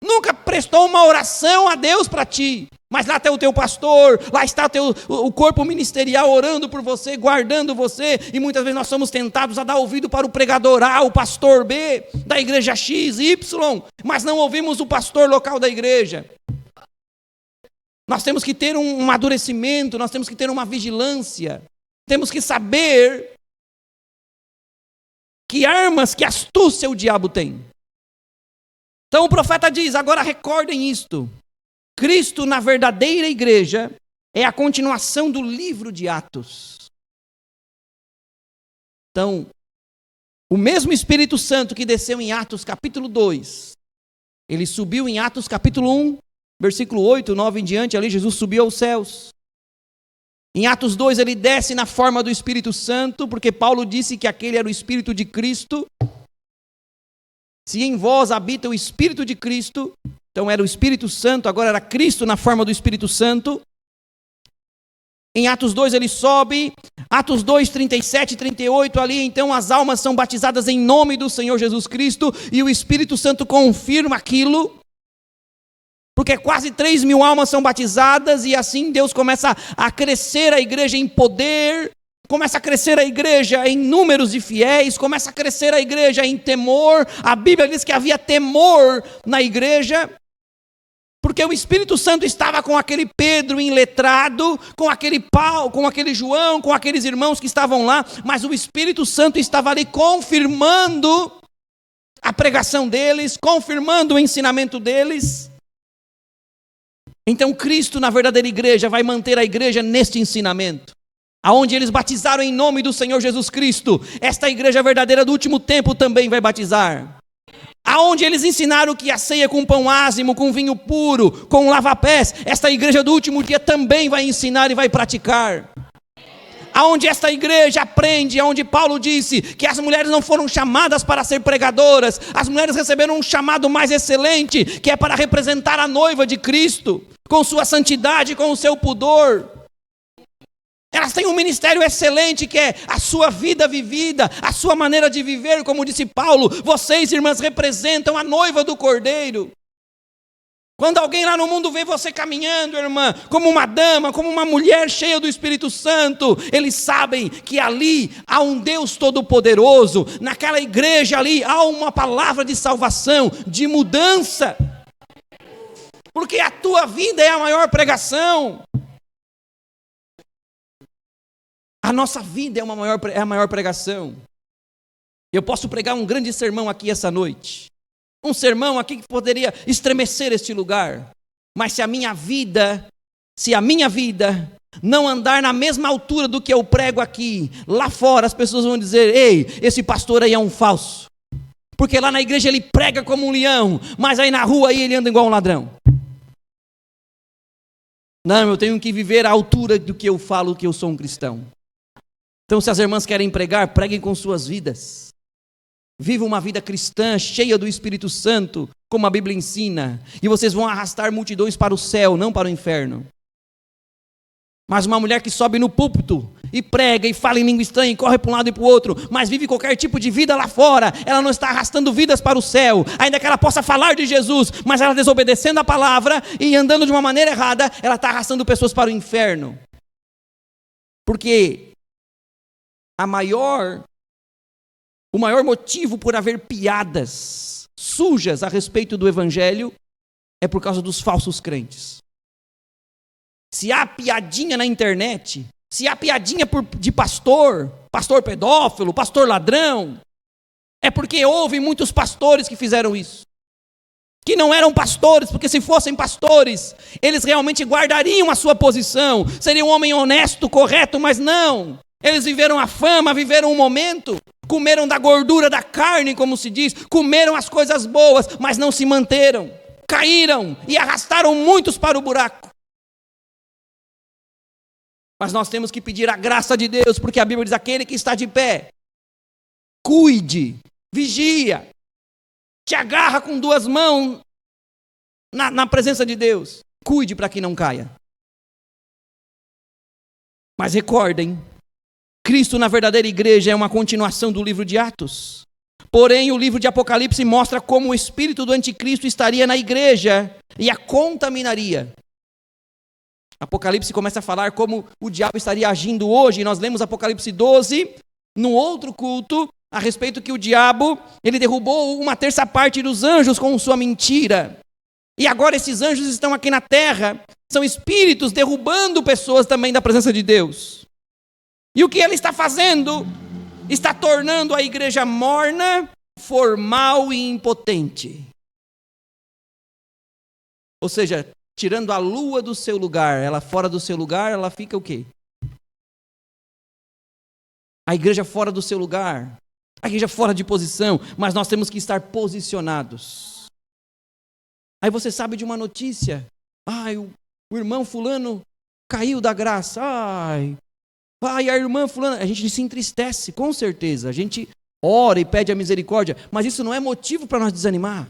Nunca prestou uma oração a Deus para ti, mas lá está o teu pastor, lá está o corpo ministerial orando por você, guardando você, e muitas vezes nós somos tentados a dar ouvido para o pregador A, o pastor B, da igreja X, Y, mas não ouvimos o pastor local da igreja. Nós temos que ter um amadurecimento, nós temos que ter uma vigilância, temos que saber que armas, que astúcia o diabo tem. Então o profeta diz, agora recordem isto, Cristo na verdadeira igreja é a continuação do livro de Atos. Então, o mesmo Espírito Santo que desceu em Atos capítulo 2, ele subiu em Atos capítulo 1, versículo 8, 9 em diante, ali Jesus subiu aos céus. Em Atos 2 ele desce na forma do Espírito Santo, porque Paulo disse que aquele era o Espírito de Cristo. Se em vós habita o Espírito de Cristo, então era o Espírito Santo, agora era Cristo na forma do Espírito Santo. Em Atos 2 ele sobe, Atos 2, 37 e 38, ali então as almas são batizadas em nome do Senhor Jesus Cristo, e o Espírito Santo confirma aquilo, porque quase 3.000 almas são batizadas, e assim Deus começa a crescer a igreja em poder, começa a crescer a igreja em números de fiéis, começa a crescer a igreja em temor. A Bíblia diz que havia temor na igreja, porque o Espírito Santo estava com aquele Pedro iletrado, com aquele Paulo, com aquele João, com aqueles irmãos que estavam lá, mas o Espírito Santo estava ali confirmando a pregação deles, confirmando o ensinamento deles. Então Cristo na verdadeira igreja vai manter a igreja neste ensinamento, aonde eles batizaram em nome do Senhor Jesus Cristo, esta igreja verdadeira do último tempo também vai batizar. Aonde eles ensinaram que a ceia com pão ázimo, com vinho puro, com lava-pés, esta igreja do último dia também vai ensinar e vai praticar. Aonde esta igreja aprende, aonde Paulo disse que as mulheres não foram chamadas para ser pregadoras, as mulheres receberam um chamado mais excelente, que é para representar a noiva de Cristo, com sua santidade, com o seu pudor. Elas têm um ministério excelente, que é a sua vida vivida, a sua maneira de viver, como disse Paulo. Vocês, irmãs, representam a noiva do Cordeiro. Quando alguém lá no mundo vê você caminhando, irmã, como uma dama, como uma mulher cheia do Espírito Santo, eles sabem que ali há um Deus Todo-Poderoso, naquela igreja ali há uma palavra de salvação, de mudança, porque a tua vida é a maior pregação. A nossa vida é a maior pregação. Eu posso pregar um grande sermão aqui essa noite. Um sermão aqui que poderia estremecer este lugar. Mas se a minha vida não andar na mesma altura do que eu prego aqui, lá fora as pessoas vão dizer, ei, esse pastor aí é um falso. Porque lá na igreja ele prega como um leão, mas aí na rua aí ele anda igual um ladrão. Não, eu tenho que viver à altura do que eu falo que eu sou um cristão. Então, se as irmãs querem pregar, preguem com suas vidas. Viva uma vida cristã, cheia do Espírito Santo, como a Bíblia ensina. E vocês vão arrastar multidões para o céu, não para o inferno. Mas uma mulher que sobe no púlpito e prega e fala em língua estranha e corre para um lado e para o outro, mas vive qualquer tipo de vida lá fora, ela não está arrastando vidas para o céu, ainda que ela possa falar de Jesus, mas ela desobedecendo a palavra e andando de uma maneira errada, ela está arrastando pessoas para o inferno. Porque o maior motivo por haver piadas sujas a respeito do evangelho é por causa dos falsos crentes. Se há piadinha na internet, se há piadinha de pastor pedófilo, pastor ladrão, é porque houve muitos pastores que fizeram isso. Que não eram pastores, porque se fossem pastores, eles realmente guardariam a sua posição, seria um homem honesto, correto, mas não. Eles viveram a fama, viveram um momento, comeram da gordura da carne, como se diz, comeram as coisas boas, mas não se manteram, caíram e arrastaram muitos para o buraco. Mas nós temos que pedir a graça de Deus, porque a Bíblia diz, aquele que está de pé, cuide, vigia, te agarra com duas mãos na presença de Deus, cuide para que não caia. Mas recordem, Cristo na verdadeira igreja é uma continuação do livro de Atos. Porém, o livro de Apocalipse mostra como o espírito do anticristo estaria na igreja e a contaminaria. Apocalipse começa a falar como o diabo estaria agindo hoje. E nós lemos Apocalipse 12, no outro culto, a respeito que o diabo, ele derrubou uma terça parte dos anjos com sua mentira. E agora esses anjos estão aqui na terra, são espíritos derrubando pessoas também da presença de Deus. E o que ele está fazendo? Está tornando a igreja morna, formal e impotente. Ou seja, tirando a lua do seu lugar, ela fora do seu lugar, ela fica o quê? A igreja fora do seu lugar, a igreja fora de posição, mas nós temos que estar posicionados. Aí você sabe de uma notícia, o irmão fulano caiu da graça, a irmã fulana, a gente se entristece, com certeza, a gente ora e pede a misericórdia, mas isso não é motivo para nós desanimar.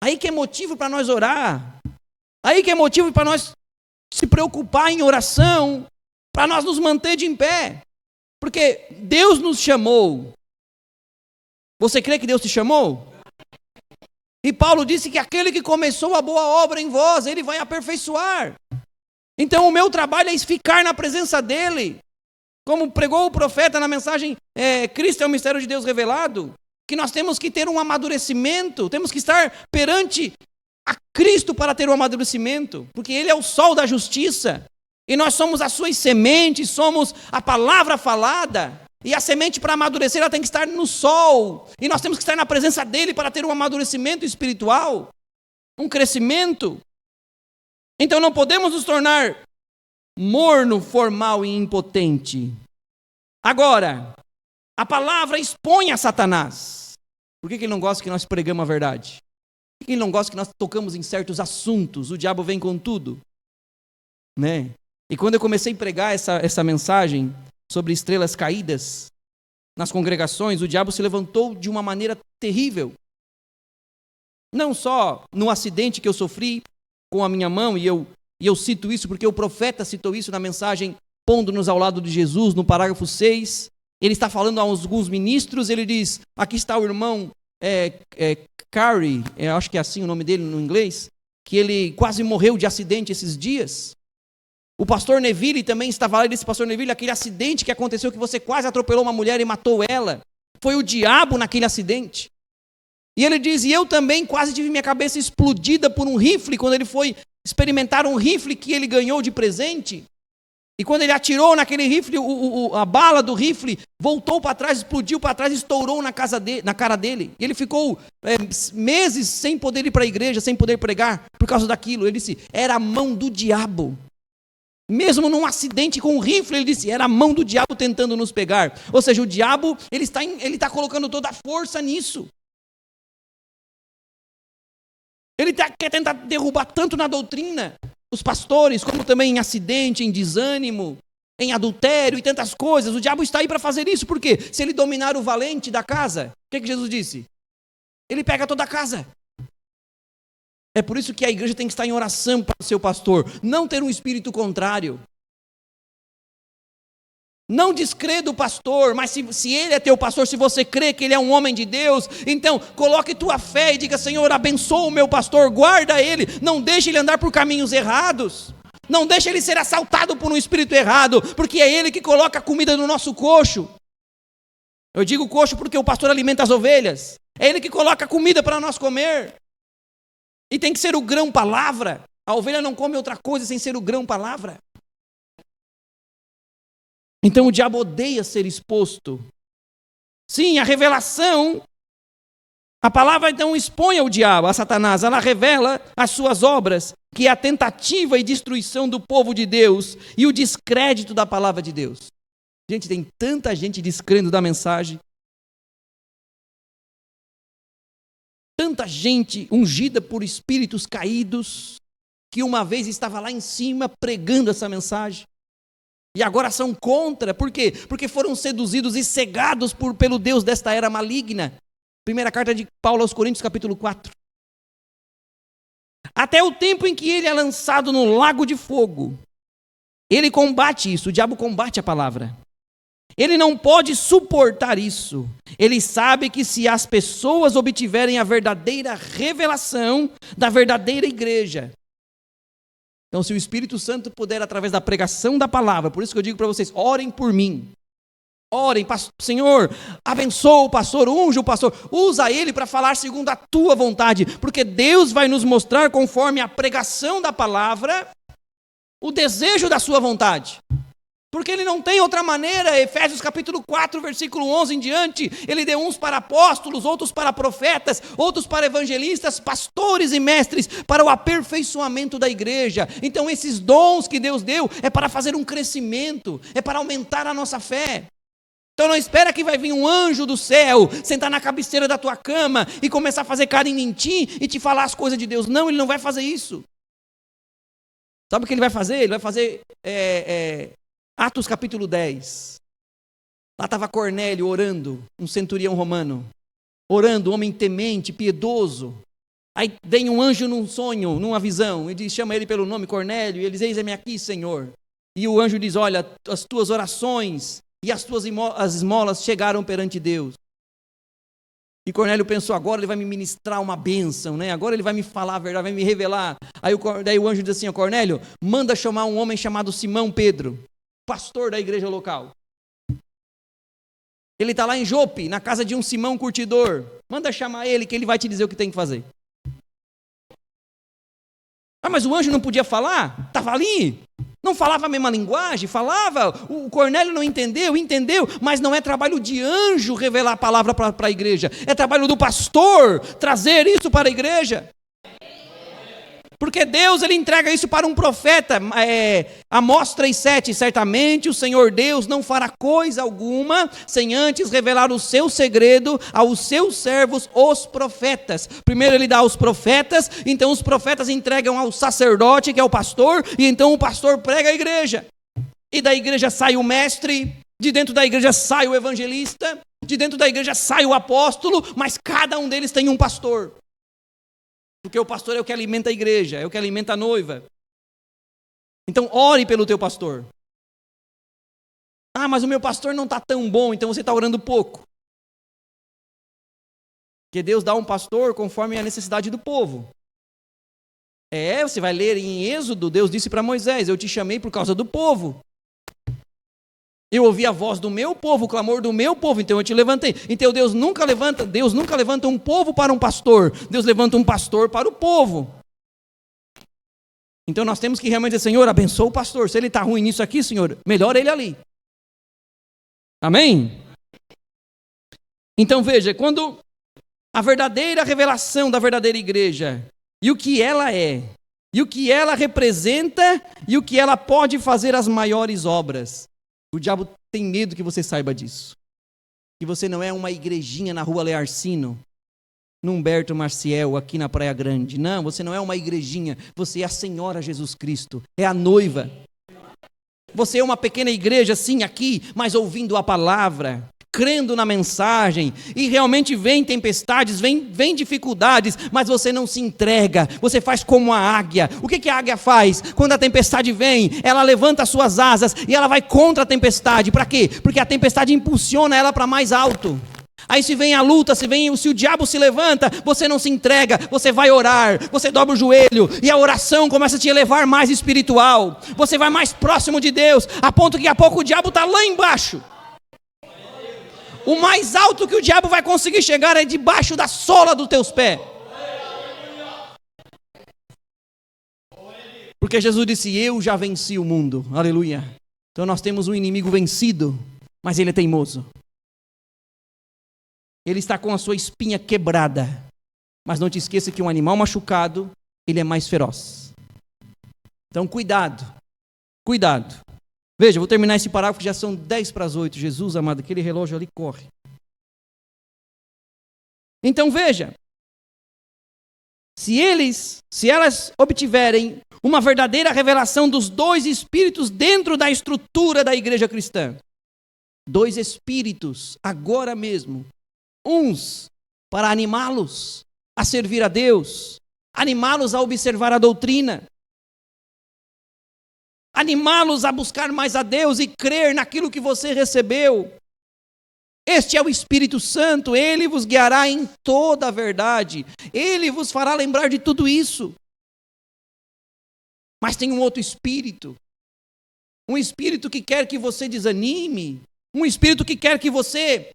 Aí que é motivo para nós orar, aí que é motivo para nós se preocupar em oração, para nós nos manter de em pé, porque Deus nos chamou. Você crê que Deus te chamou? E Paulo disse que aquele que começou a boa obra em vós, ele vai aperfeiçoar. Então o meu trabalho é ficar na presença dele, como pregou o profeta na mensagem, Cristo é o mistério de Deus revelado, que nós temos que ter um amadurecimento, temos que estar perante a Cristo para ter um amadurecimento, porque ele é o sol da justiça, e nós somos as suas sementes, somos a palavra falada, e a semente para amadurecer ela tem que estar no sol, e nós temos que estar na presença dele para ter um amadurecimento espiritual, um crescimento. Então não podemos nos tornar morno, formal e impotente. Agora, a palavra expõe a Satanás. Por que ele não gosta que nós pregamos a verdade? Por que ele não gosta que nós tocamos em certos assuntos? O diabo vem com tudo, né? E quando eu comecei a pregar essa mensagem sobre estrelas caídas nas congregações, o diabo se levantou de uma maneira terrível. Não só no acidente que eu sofri com a minha mão, e eu cito isso porque o profeta citou isso na mensagem Pondo-nos ao lado de Jesus, no parágrafo 6, ele está falando a alguns ministros, ele diz, aqui está o irmão Carey, acho que é assim o nome dele no inglês, que ele quase morreu de acidente esses dias. O pastor Neville também estava lá, e disse, pastor Neville, aquele acidente que aconteceu, que você quase atropelou uma mulher e matou ela, foi o diabo naquele acidente. E ele diz, e eu também quase tive minha cabeça explodida por um rifle, quando ele foi experimentar um rifle que ele ganhou de presente. E quando ele atirou naquele rifle, a bala do rifle voltou para trás, explodiu para trás, estourou na cara dele. E ele ficou meses sem poder ir para a igreja, sem poder pregar, por causa daquilo. Ele disse, era a mão do diabo. Mesmo num acidente com um rifle, ele disse, era a mão do diabo tentando nos pegar. Ou seja, o diabo, ele está colocando toda a força nisso. Ele quer tentar derrubar tanto na doutrina os pastores, como também em acidente, em desânimo, em adultério e tantas coisas. O diabo está aí para fazer isso, porque se ele dominar o valente da casa, o que Jesus disse? Ele pega toda a casa. É por isso que a igreja tem que estar em oração para o seu pastor, não ter um espírito contrário. Não descrê do pastor, mas se ele é teu pastor, se você crê que ele é um homem de Deus, então coloque tua fé e diga: Senhor, abençoa o meu pastor, guarda ele, não deixe ele andar por caminhos errados, não deixe ele ser assaltado por um espírito errado, porque é ele que coloca a comida no nosso coxo. Eu digo coxo porque o pastor alimenta as ovelhas, é ele que coloca a comida para nós comer, e tem que ser o grão palavra. A ovelha não come outra coisa sem ser o grão palavra. Então o diabo odeia ser exposto. Sim, a revelação, a palavra então expõe ao diabo, a Satanás, ela revela as suas obras, que é a tentativa e destruição do povo de Deus e o descrédito da palavra de Deus. Gente, tem tanta gente descrendo da mensagem, tanta gente ungida por espíritos caídos, que uma vez estava lá em cima pregando essa mensagem, e agora são contra. Por quê? Porque foram seduzidos e cegados pelo Deus desta era maligna. Primeira carta de Paulo aos Coríntios, capítulo 4. Até o tempo em que ele é lançado no lago de fogo, ele combate isso, o diabo combate a palavra. Ele não pode suportar isso. Ele sabe que se as pessoas obtiverem a verdadeira revelação da verdadeira igreja, então, se o Espírito Santo puder, através da pregação da palavra, por isso que eu digo para vocês, orem por mim. Orem, Senhor, abençoa o pastor, unge o pastor, usa ele para falar segundo a tua vontade, porque Deus vai nos mostrar, conforme a pregação da palavra, o desejo da sua vontade. Porque ele não tem outra maneira. Efésios capítulo 4, versículo 11 em diante, ele deu uns para apóstolos, outros para profetas, outros para evangelistas, pastores e mestres, para o aperfeiçoamento da igreja. Então esses dons que Deus deu é para fazer um crescimento, é para aumentar a nossa fé. Então não espera que vai vir um anjo do céu, sentar na cabeceira da tua cama e começar a fazer carinho em ti e te falar as coisas de Deus. Não, ele não vai fazer isso. Sabe o que ele vai fazer? Ele vai fazer Atos capítulo 10, lá estava Cornélio orando, um centurião romano, orando, um homem temente, piedoso. Aí vem um anjo num sonho, numa visão, e chama ele pelo nome, Cornélio, e ele diz: eis-me aqui, Senhor. E o anjo diz: olha, as tuas orações e as tuas esmolas chegaram perante Deus. E Cornélio pensou: agora ele vai me ministrar uma bênção, né? Agora ele vai me falar a verdade, vai me revelar. Daí o anjo diz assim: Cornélio, manda chamar um homem chamado Simão Pedro, pastor da igreja local. Ele está lá em Jope, na casa de um Simão curtidor. Manda chamar ele, que ele vai te dizer o que tem que fazer. Ah, mas o anjo não podia falar? Estava ali. Não falava a mesma linguagem? Falava. O Cornélio não entendeu, mas não é trabalho de anjo revelar a palavra para a igreja. É trabalho do pastor trazer isso para a igreja. Porque Deus, ele entrega isso para um profeta. Amós 3,7, certamente o Senhor Deus não fará coisa alguma sem antes revelar o seu segredo aos seus servos, os profetas. Primeiro ele dá aos profetas, então os profetas entregam ao sacerdote, que é o pastor, e então o pastor prega a igreja. E da igreja sai o mestre, de dentro da igreja sai o evangelista, de dentro da igreja sai o apóstolo, mas cada um deles tem um pastor. Porque o pastor é o que alimenta a igreja, é o que alimenta a noiva. Então ore pelo teu pastor. Ah, mas o meu pastor não está tão bom, então você está orando pouco. Porque Deus dá um pastor conforme a necessidade do povo. Você vai ler em Êxodo, Deus disse para Moisés: eu te chamei por causa do povo. Eu ouvi a voz do meu povo, o clamor do meu povo, então eu te levantei. Então Deus nunca levanta um povo para um pastor. Deus levanta um pastor para o povo. Então nós temos que realmente dizer: Senhor, abençoa o pastor. Se ele está ruim nisso aqui, Senhor, melhora ele ali. Amém? Então veja, quando a verdadeira revelação da verdadeira igreja, e o que ela é, e o que ela representa, e o que ela pode fazer as maiores obras. O diabo tem medo que você saiba disso. Que você não é uma igrejinha na rua Learcino, no Humberto Marciel, aqui na Praia Grande. Não, você não é uma igrejinha. Você é a Senhora Jesus Cristo. É a noiva. Você é uma pequena igreja, sim, aqui, mas ouvindo a palavra. crendo na mensagem, e realmente vem tempestades, vem dificuldades, mas você não se entrega, você faz como a águia. O que a águia faz? Quando a tempestade vem, ela levanta as suas asas e ela vai contra a tempestade. Para quê? Porque a tempestade impulsiona ela para mais alto. Aí se vem a luta, se o diabo se levanta, você não se entrega, você vai orar, você dobra o joelho, e a oração começa a te elevar mais espiritual, você vai mais próximo de Deus, a ponto que a pouco o diabo está lá embaixo. O mais alto que o diabo vai conseguir chegar é debaixo da sola dos teus pés. Porque Jesus disse, eu já venci o mundo, aleluia. Então nós temos um inimigo vencido, mas ele é teimoso. Ele está com a sua espinha quebrada. Mas não te esqueça que um animal machucado, ele é mais feroz. Então cuidado. Veja, vou terminar esse parágrafo que já são 7:50. Jesus amado, aquele relógio ali corre. Então veja. Se elas obtiverem uma verdadeira revelação dos dois espíritos dentro da estrutura da igreja cristã. Dois espíritos, agora mesmo. Uns para animá-los a servir a Deus, animá-los a observar a doutrina, animá-los a buscar mais a Deus e crer naquilo que você recebeu. Este é o Espírito Santo, ele vos guiará em toda a verdade, ele vos fará lembrar de tudo isso. Mas tem um outro espírito, um espírito que quer que você desanime, um espírito que quer que você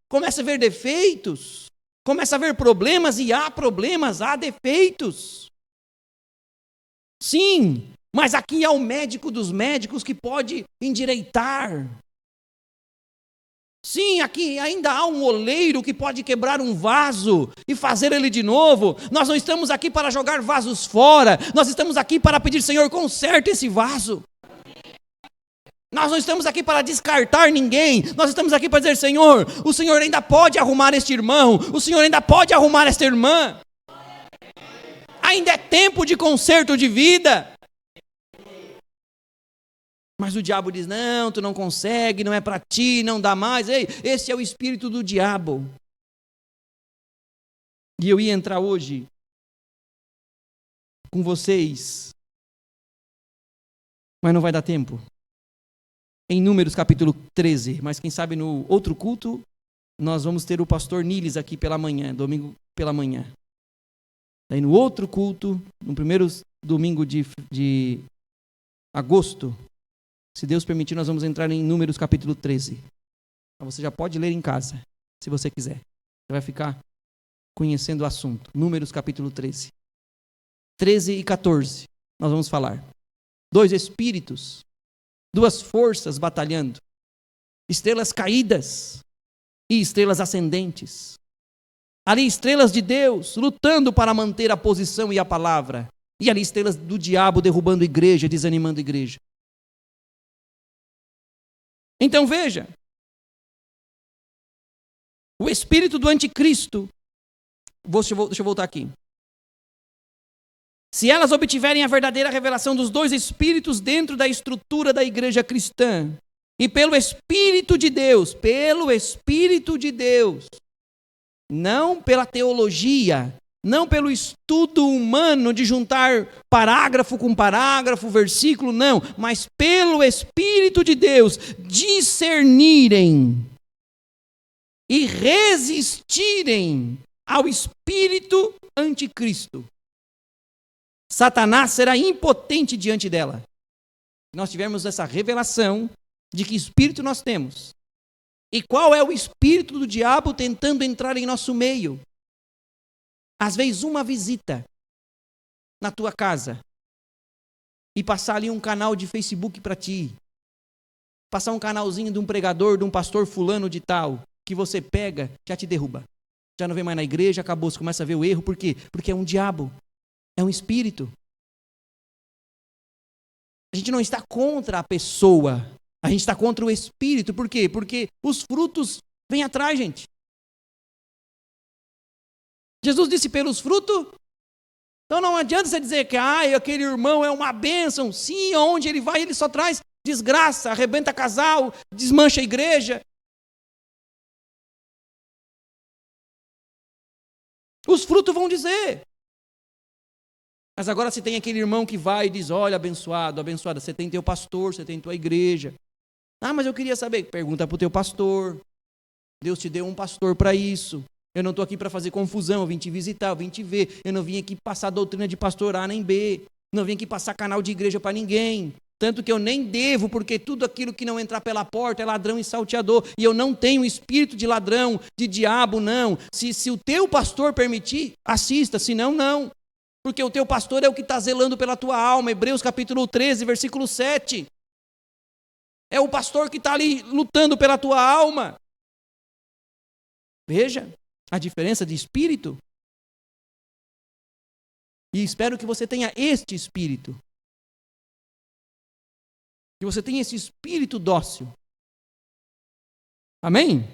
comece a ver defeitos, começa a ver problemas, e há problemas, há defeitos. Sim, mas aqui há o médico dos médicos que pode endireitar. Sim, aqui ainda há um oleiro que pode quebrar um vaso e fazer ele de novo. Nós não estamos aqui para jogar vasos fora, nós estamos aqui para pedir, Senhor, conserte esse vaso. Nós não estamos aqui para descartar ninguém, nós estamos aqui para dizer, Senhor, o Senhor ainda pode arrumar este irmão, o Senhor ainda pode arrumar esta irmã. Ainda é tempo de conserto de vida. Mas o diabo diz, não, tu não consegue, não é para ti, não dá mais. Ei, esse é o espírito do diabo. E eu ia entrar hoje com vocês, mas não vai dar tempo. Em Números capítulo 13, mas quem sabe no outro culto, nós vamos ter o pastor Niles aqui pela manhã, domingo pela manhã. Daí no outro culto, no primeiro domingo de agosto, se Deus permitir, nós vamos entrar em Números capítulo 13. Você já pode ler em casa, se você quiser. Você vai ficar conhecendo o assunto. Números capítulo 13. 13 e 14, nós vamos falar. Dois espíritos, duas forças batalhando. Estrelas caídas e estrelas ascendentes. Ali estrelas de Deus lutando para manter a posição e a palavra. E ali estrelas do diabo derrubando a igreja, desanimando a igreja. Então veja, o espírito do anticristo, deixa eu voltar aqui. Se elas obtiverem a verdadeira revelação dos dois espíritos dentro da estrutura da igreja cristã, e pelo Espírito de Deus, não pela teologia, não pelo estudo humano de juntar parágrafo com parágrafo, versículo, não, mas pelo Espírito de Deus, discernirem e resistirem ao espírito anticristo. Satanás será impotente diante dela. Nós tivemos essa revelação de que espírito nós temos. E qual é o espírito do diabo tentando entrar em nosso meio? Às vezes uma visita na tua casa e passar ali um canal de Facebook para ti. Passar um canalzinho de um pregador, de um pastor fulano de tal, que você pega, já te derruba. Já não vem mais na igreja, acabou, você começa a ver o erro. Por quê? Porque é um diabo, é um espírito. A gente não está contra a pessoa, a gente está contra o espírito. Por quê? Porque os frutos vêm atrás, gente. Jesus disse pelos frutos. Então não adianta você dizer que aquele irmão é uma bênção. Sim, onde ele vai, ele só traz desgraça, arrebenta casal, desmancha a igreja. Os frutos vão dizer. Mas agora se tem aquele irmão que vai e diz, olha, abençoado, abençoada, você tem teu pastor, você tem tua igreja. Ah, mas eu queria saber. Pergunta para o teu pastor. Deus te deu um pastor para isso. Eu não estou aqui para fazer confusão, eu vim te visitar, eu vim te ver. Eu não vim aqui passar doutrina de pastor A nem B. Não vim aqui passar canal de igreja para ninguém. Tanto que eu nem devo, porque tudo aquilo que não entrar pela porta é ladrão e salteador. E eu não tenho espírito de ladrão, de diabo, não. Se o teu pastor permitir, assista, senão não. Porque o teu pastor é o que está zelando pela tua alma. Hebreus capítulo 13, versículo 7. É o pastor que está ali lutando pela tua alma. Veja a diferença de espírito. E espero que você tenha este espírito. Que você tenha esse espírito dócil. Amém?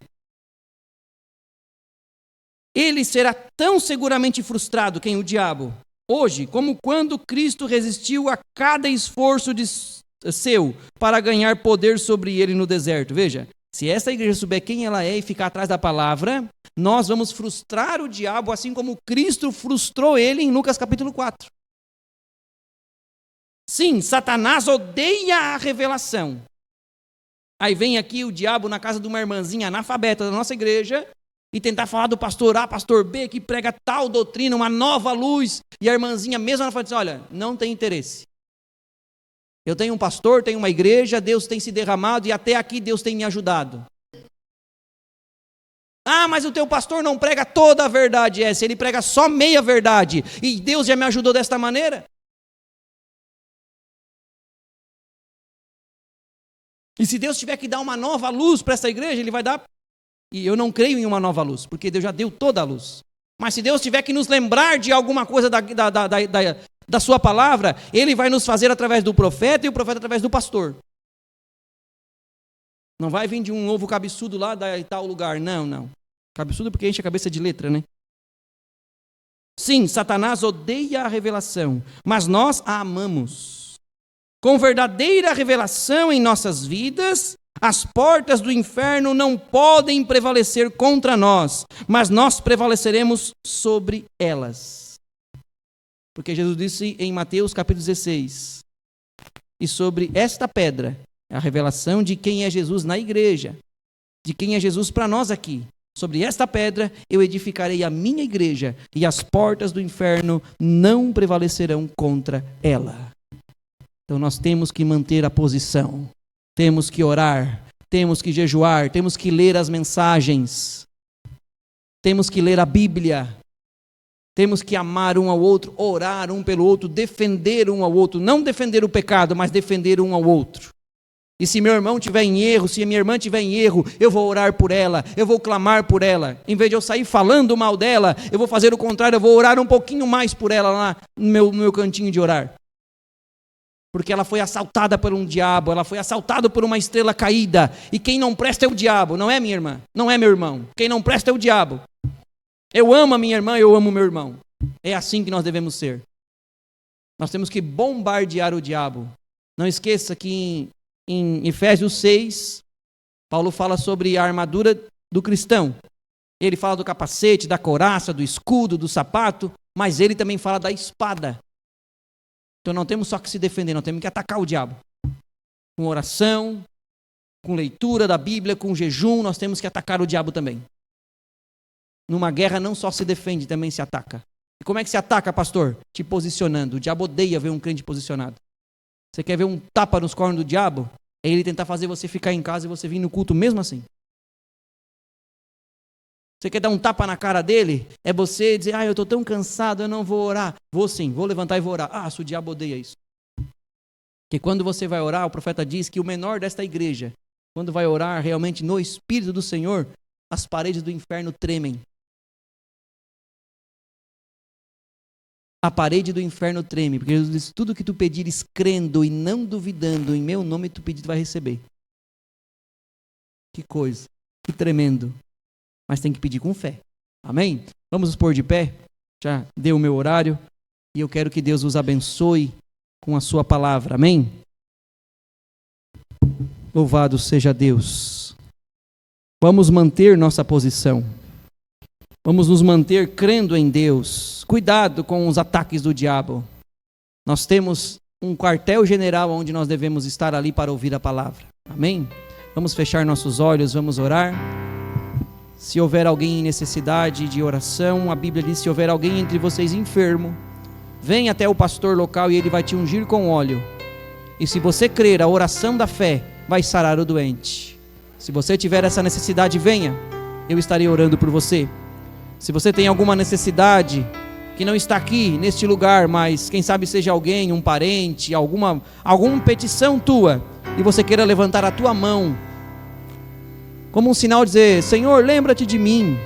Ele será tão seguramente frustrado, quem? O diabo, hoje, como quando Cristo resistiu a cada esforço seu para ganhar poder sobre ele no deserto. Veja, se essa igreja souber quem ela é e ficar atrás da palavra, nós vamos frustrar o diabo, assim como Cristo frustrou ele em Lucas capítulo 4. Sim, Satanás odeia a revelação. Aí vem aqui o diabo na casa de uma irmãzinha analfabeta da nossa igreja e tentar falar do pastor A, pastor B, que prega tal doutrina, uma nova luz, e a irmãzinha mesmo ela fala assim, olha, não tem interesse. Eu tenho um pastor, tenho uma igreja, Deus tem se derramado e até aqui Deus tem me ajudado. Ah, mas o teu pastor não prega toda a verdade. Se ele prega só meia verdade e Deus já me ajudou desta maneira. E se Deus tiver que dar uma nova luz para essa igreja, Ele vai dar. E eu não creio em uma nova luz, porque Deus já deu toda a luz. Mas se Deus tiver que nos lembrar de alguma coisa da sua palavra, Ele vai nos fazer através do profeta e o profeta através do pastor. Não vai vir de um novo cabeçudo lá de tal lugar. Não. Cabeçudo porque enche a cabeça de letra, né? Sim, Satanás odeia a revelação, mas nós a amamos. Com verdadeira revelação em nossas vidas, as portas do inferno não podem prevalecer contra nós, mas nós prevaleceremos sobre elas. Porque Jesus disse em Mateus capítulo 16, e sobre esta pedra, a revelação de quem é Jesus na igreja, de quem é Jesus para nós aqui. Sobre esta pedra eu edificarei a minha igreja, e as portas do inferno não prevalecerão contra ela. Então nós temos que manter a posição, temos que orar, temos que jejuar, temos que ler as mensagens, temos que ler a Bíblia, temos que amar um ao outro, orar um pelo outro, defender um ao outro, não defender o pecado, mas defender um ao outro. E se meu irmão estiver em erro, se minha irmã estiver em erro, eu vou orar por ela, eu vou clamar por ela. Em vez de eu sair falando mal dela, eu vou fazer o contrário, eu vou orar um pouquinho mais por ela lá no meu cantinho de orar. Porque ela foi assaltada por um diabo, ela foi assaltada por uma estrela caída. E quem não presta é o diabo, não é minha irmã, não é meu irmão. Quem não presta é o diabo. Eu amo a minha irmã, eu amo o meu irmão. É assim que nós devemos ser. Nós temos que bombardear o diabo. Não esqueça que em Efésios 6, Paulo fala sobre a armadura do cristão. Ele fala do capacete, da couraça, do escudo, do sapato, mas ele também fala da espada. Então não temos só que se defender, nós temos que atacar o diabo. Com oração, com leitura da Bíblia, com jejum, nós temos que atacar o diabo também. Numa guerra não só se defende, também se ataca. E como é que se ataca, pastor? Te posicionando. O diabo odeia ver um crente posicionado. Você quer ver um tapa nos cornos do diabo? É ele tentar fazer você ficar em casa e você vir no culto mesmo assim. Você quer dar um tapa na cara dele? É você dizer, eu estou tão cansado, eu não vou orar. Vou sim, vou levantar e vou orar. Se o diabo odeia isso. Porque quando você vai orar, o profeta diz que o menor desta igreja, quando vai orar realmente no Espírito do Senhor, as paredes do inferno tremem. A parede do inferno treme, porque Jesus diz, tudo que tu pedires crendo e não duvidando, em meu nome tu pedir, tu vai receber. Que coisa, que tremendo. Mas tem que pedir com fé. Amém? Vamos nos pôr de pé. Já deu o meu horário. E eu quero que Deus os abençoe com a sua palavra. Amém? Louvado seja Deus. Vamos manter nossa posição. Vamos nos manter crendo em Deus. Cuidado com os ataques do diabo. Nós temos um quartel-general onde nós devemos estar ali para ouvir a palavra. Amém? Vamos fechar nossos olhos, vamos orar. Se houver alguém em necessidade de oração, a Bíblia diz: se houver alguém entre vocês enfermo, venha até o pastor local e ele vai te ungir com óleo. E se você crer, a oração da fé vai sarar o doente. Se você tiver essa necessidade, venha, eu estarei orando por você. Se você tem alguma necessidade que não está aqui neste lugar, mas quem sabe seja alguém, um parente, alguma petição tua, e você queira levantar a tua mão como um sinal de dizer: Senhor, lembra-te de mim,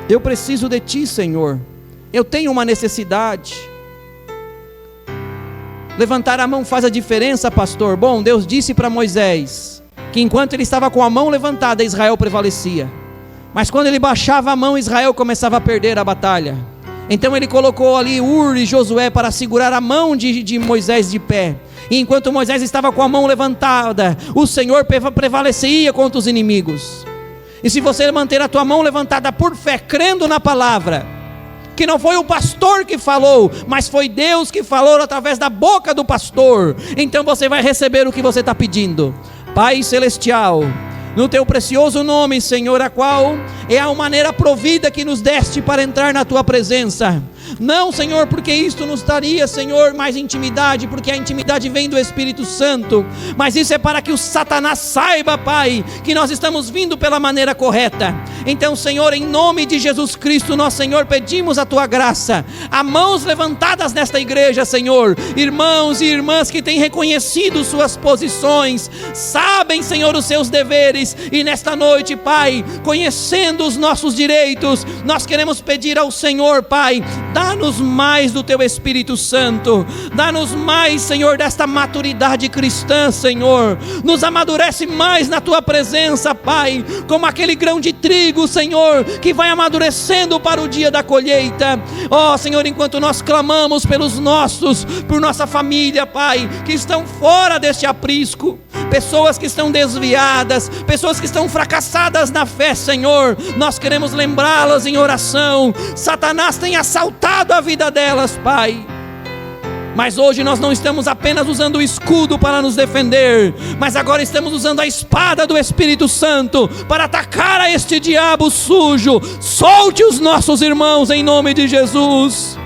eu preciso de ti, Senhor, eu tenho uma necessidade. Levantar a mão faz a diferença, pastor. Bom, Deus disse para Moisés que enquanto ele estava com a mão levantada, Israel prevalecia. Mas quando ele baixava a mão, Israel começava a perder a batalha. Então ele colocou ali Ur e Josué para segurar a mão de Moisés de pé. E enquanto Moisés estava com a mão levantada, o Senhor prevalecia contra os inimigos. E se você manter a tua mão levantada por fé, crendo na palavra, que não foi o pastor que falou, mas foi Deus que falou através da boca do pastor, então você vai receber o que você está pedindo. Pai Celestial, no teu precioso nome, Senhor, a qual é a maneira provida que nos deste para entrar na tua presença. Não, Senhor, porque isto nos daria, Senhor, mais intimidade, porque a intimidade vem do Espírito Santo, mas isso é para que o Satanás saiba, Pai, que nós estamos vindo pela maneira correta. Então, Senhor, em nome de Jesus Cristo, nós, Senhor, pedimos a tua graça. Há mãos levantadas nesta igreja, Senhor, irmãos e irmãs que têm reconhecido suas posições, sabem, Senhor, os seus deveres, e nesta noite, Pai, conhecendo os nossos direitos, nós queremos pedir ao Senhor, Pai, dá-nos mais do teu Espírito Santo, dá-nos mais, Senhor, desta maturidade cristã, Senhor, nos amadurece mais na tua presença, Pai, como aquele grão de trigo, Senhor, que vai amadurecendo para o dia da colheita. Ó, Senhor, enquanto nós clamamos pelos nossos, por nossa família, Pai, que estão fora deste aprisco, pessoas que estão desviadas, pessoas que estão fracassadas na fé, Senhor, nós queremos lembrá-las em oração. Satanás tem assaltado a vida delas, Pai, mas hoje nós não estamos apenas usando o escudo para nos defender, mas agora estamos usando a espada do Espírito Santo para atacar a este diabo sujo. Solte os nossos irmãos em nome de Jesus.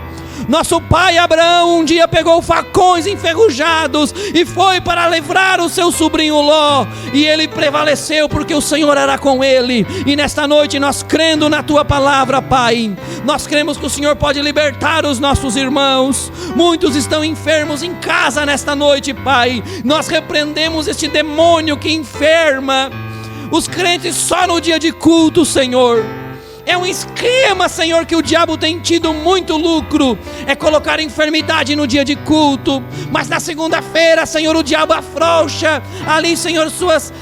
Nosso pai Abraão um dia pegou facões enferrujados e foi para livrar o seu sobrinho Ló, e ele prevaleceu porque o Senhor era com ele. E nesta noite nós, crendo na tua palavra, Pai, nós cremos que o Senhor pode libertar os nossos irmãos. Muitos estão enfermos em casa nesta noite, Pai. Nós repreendemos este demônio que enferma os crentes só no dia de culto, Senhor. É um esquema, Senhor, que o diabo tem tido muito lucro, é colocar enfermidade no dia de culto, mas na segunda-feira, Senhor, o diabo afrouxa ali, Senhor,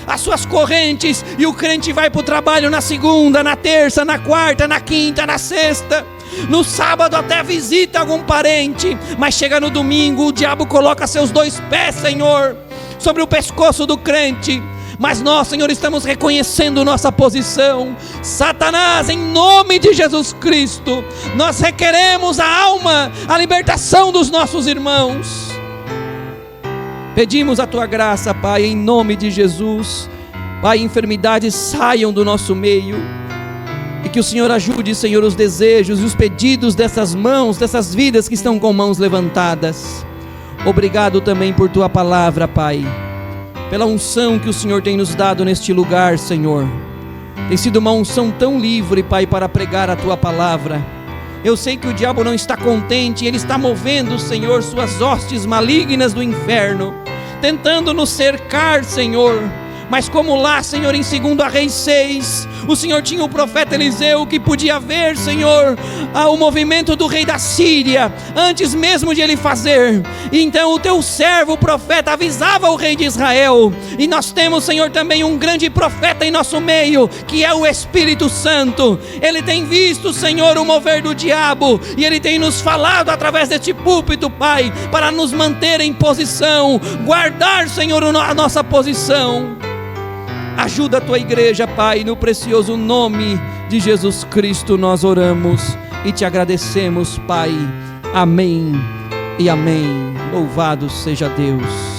as suas correntes, e o crente vai para o trabalho na segunda, na terça, na quarta, na quinta, na sexta, no sábado até visita algum parente, mas chega no domingo, o diabo coloca seus 2 pés, Senhor, sobre o pescoço do crente. Mas nós, Senhor, estamos reconhecendo nossa posição. Satanás, em nome de Jesus Cristo, nós requeremos a alma, a libertação dos nossos irmãos. Pedimos a tua graça, Pai, em nome de Jesus. Pai, enfermidades saiam do nosso meio, e que o Senhor ajude, Senhor, os desejos e os pedidos dessas mãos, dessas vidas que estão com mãos levantadas. Obrigado também por tua palavra, Pai, pela unção que o Senhor tem nos dado neste lugar, Senhor. Tem sido uma unção tão livre, Pai, para pregar a tua palavra. Eu sei que o diabo não está contente, ele está movendo, Senhor, suas hostes malignas do inferno, tentando nos cercar, Senhor. Mas como lá, Senhor, em 2 Reis 6, o Senhor tinha o profeta Eliseu, que podia ver, Senhor, o movimento do rei da Síria, antes mesmo de ele fazer. E então o teu servo, o profeta, avisava o rei de Israel. E nós temos, Senhor, também um grande profeta em nosso meio, que é o Espírito Santo. Ele tem visto, Senhor, o mover do diabo, e ele tem nos falado através deste púlpito, Pai, para nos manter em posição, guardar, Senhor, a nossa posição. Ajuda a tua igreja, Pai, no precioso nome de Jesus Cristo nós oramos e te agradecemos, Pai. Amém e amém. Louvado seja Deus.